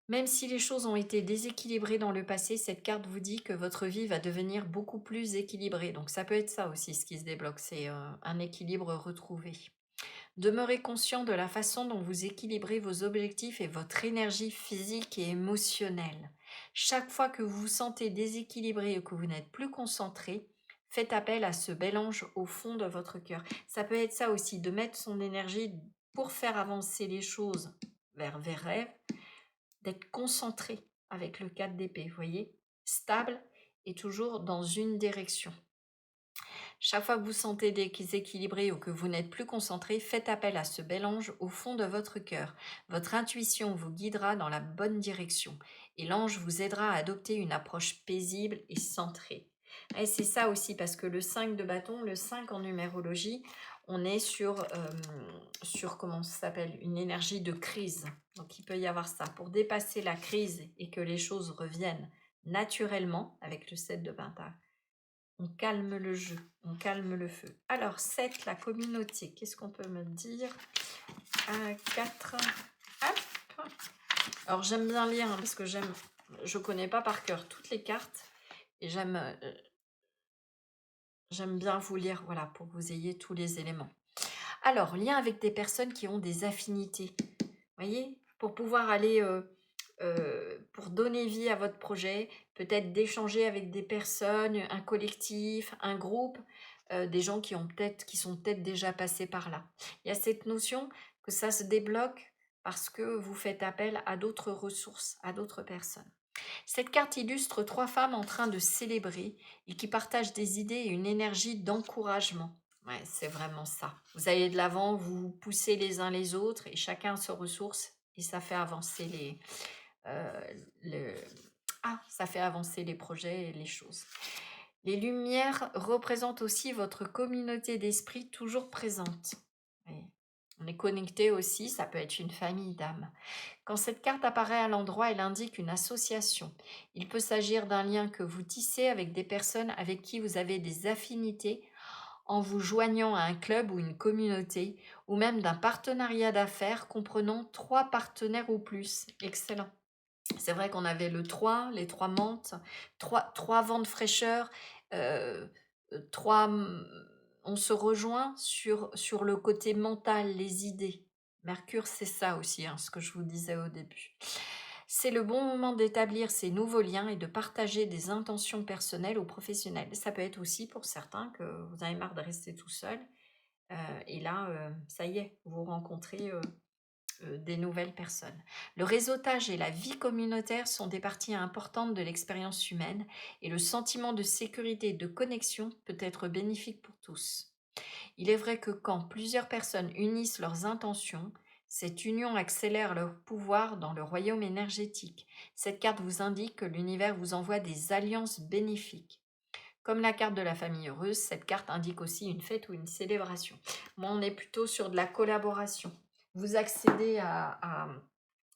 Même si les choses ont été déséquilibrées dans le passé, cette carte vous dit que votre vie va devenir beaucoup plus équilibrée. Donc ça peut être ça aussi ce qui se débloque, c'est un équilibre retrouvé. Demeurez conscient de la façon dont vous équilibrez vos objectifs et votre énergie physique et émotionnelle. Chaque fois que vous vous sentez déséquilibré ou que vous n'êtes plus concentré, faites appel à ce bel ange au fond de votre cœur. Ça peut être ça aussi, de mettre son énergie pour faire avancer les choses vers vos rêves, d'être concentré avec le 4 d'épée, vous voyez, stable et toujours dans une direction. Chaque fois que vous sentez déséquilibré ou que vous n'êtes plus concentré, faites appel à ce bel ange au fond de votre cœur. Votre intuition vous guidera dans la bonne direction et l'ange vous aidera à adopter une approche paisible et centrée. Et c'est ça aussi, parce que le 5 de bâton, le 5 en numérologie, on est sur comment ça s'appelle, une énergie de crise. Donc il peut y avoir ça. Pour dépasser la crise et que les choses reviennent naturellement avec le 7 de pentacle, on calme le jeu, on calme le feu. Alors, 7, la communauté. Qu'est-ce qu'on peut me dire? 4. Hop. Alors, j'aime bien lire parce que je connais pas par cœur toutes les cartes. Et j'aime bien vous lire, voilà, pour que vous ayez tous les éléments. Alors, lien avec des personnes qui ont des affinités. Vous voyez, pour pouvoir aller, pour donner vie à votre projet, peut-être d'échanger avec des personnes, un collectif, un groupe, des gens qui sont peut-être déjà passés par là. Il y a cette notion que ça se débloque parce que vous faites appel à d'autres ressources, à d'autres personnes. Cette carte illustre 3 femmes en train de célébrer et qui partagent des idées et une énergie d'encouragement. Ouais, c'est vraiment ça. Vous allez de l'avant, vous vous poussez les uns les autres et chacun se ressource et ça fait avancer euh, le- ça fait avancer les projets et les choses. Les lumières représentent aussi votre communauté d'esprit toujours présente. Oui. On est connecté aussi, ça peut être une famille d'âmes. Quand cette carte apparaît à l'endroit, elle indique une association. Il peut s'agir d'un lien que vous tissez avec des personnes avec qui vous avez des affinités en vous joignant à un club ou une communauté, ou même d'un partenariat d'affaires comprenant 3 partenaires ou plus. Excellent. C'est vrai qu'on avait le 3, les 3 menthes, 3 vents de fraîcheur, 3, on se rejoint sur le côté mental, les idées. Mercure, c'est ça aussi, ce que je vous disais au début. C'est le bon moment d'établir ces nouveaux liens et de partager des intentions personnelles ou professionnelles. Ça peut être aussi pour certains que vous avez marre de rester tout seul. Et là, ça y est, vous rencontrez des nouvelles personnes. Le réseautage et la vie communautaire sont des parties importantes de l'expérience humaine et le sentiment de sécurité et de connexion peut être bénéfique pour tous. Il est vrai que quand plusieurs personnes unissent leurs intentions, cette union accélère leur pouvoir dans le royaume énergétique. Cette carte vous indique que l'univers vous envoie des alliances bénéfiques. Comme la carte de la famille heureuse, cette carte indique aussi une fête ou une célébration. Moi, on est plutôt sur de la collaboration. Vous accédez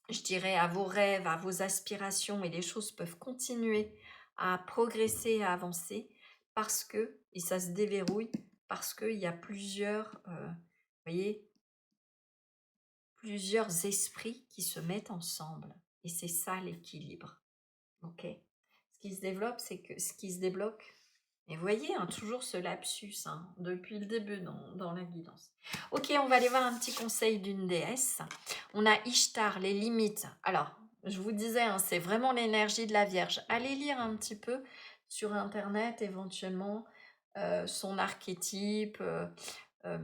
je dirais, à vos rêves, à vos aspirations, et les choses peuvent continuer à progresser, à avancer, parce que, et ça se déverrouille, parce qu'il y a voyez, plusieurs esprits qui se mettent ensemble. Et c'est ça l'équilibre. Ok? qui se développe, c'est que ce qui se débloque. Et vous voyez, hein, toujours ce lapsus depuis le début dans la guidance. Ok, on va aller voir un petit conseil d'une déesse. On a Ishtar, les limites. Alors, je vous disais, c'est vraiment l'énergie de la Vierge. Allez lire un petit peu sur Internet, éventuellement, son archétype, euh,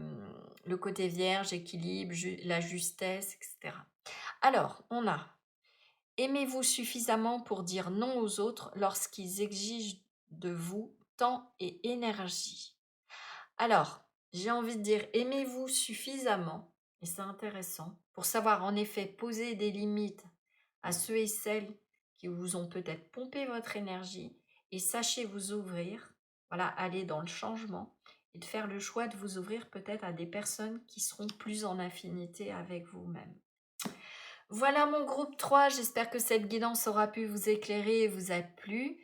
le côté Vierge, équilibre, la justesse, etc. Alors, on a aimez-vous suffisamment pour dire non aux autres lorsqu'ils exigent de vous temps et énergie. Alors, j'ai envie de dire, aimez-vous suffisamment, et c'est intéressant, pour savoir en effet poser des limites à ceux et celles qui vous ont peut-être pompé votre énergie, et sachez vous ouvrir, voilà, aller dans le changement, et de faire le choix de vous ouvrir peut-être à des personnes qui seront plus en affinité avec vous-même. Voilà mon groupe 3, j'espère que cette guidance aura pu vous éclairer et vous a plu.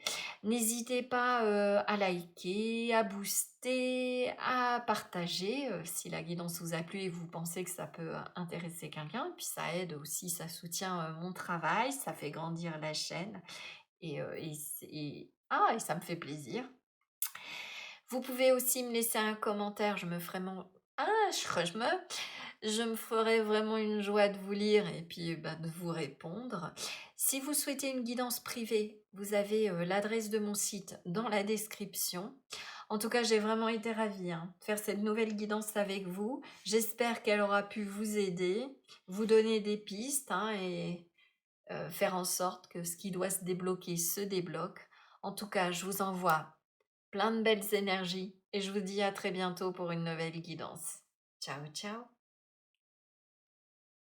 N'hésitez pas à liker, à booster, à partager si la guidance vous a plu et vous pensez que ça peut intéresser quelqu'un. Puis ça aide aussi, ça soutient mon travail, ça fait grandir la chaîne et ça me fait plaisir. Vous pouvez aussi me laisser un commentaire, je me ferai je me ferai vraiment une joie de vous lire et puis de vous répondre. Si vous souhaitez une guidance privée, vous avez l'adresse de mon site dans la description. En tout cas, j'ai vraiment été ravie de faire cette nouvelle guidance avec vous. J'espère qu'elle aura pu vous aider, vous donner des pistes et faire en sorte que ce qui doit se débloquer se débloque. En tout cas, je vous envoie plein de belles énergies et je vous dis à très bientôt pour une nouvelle guidance. Ciao, ciao!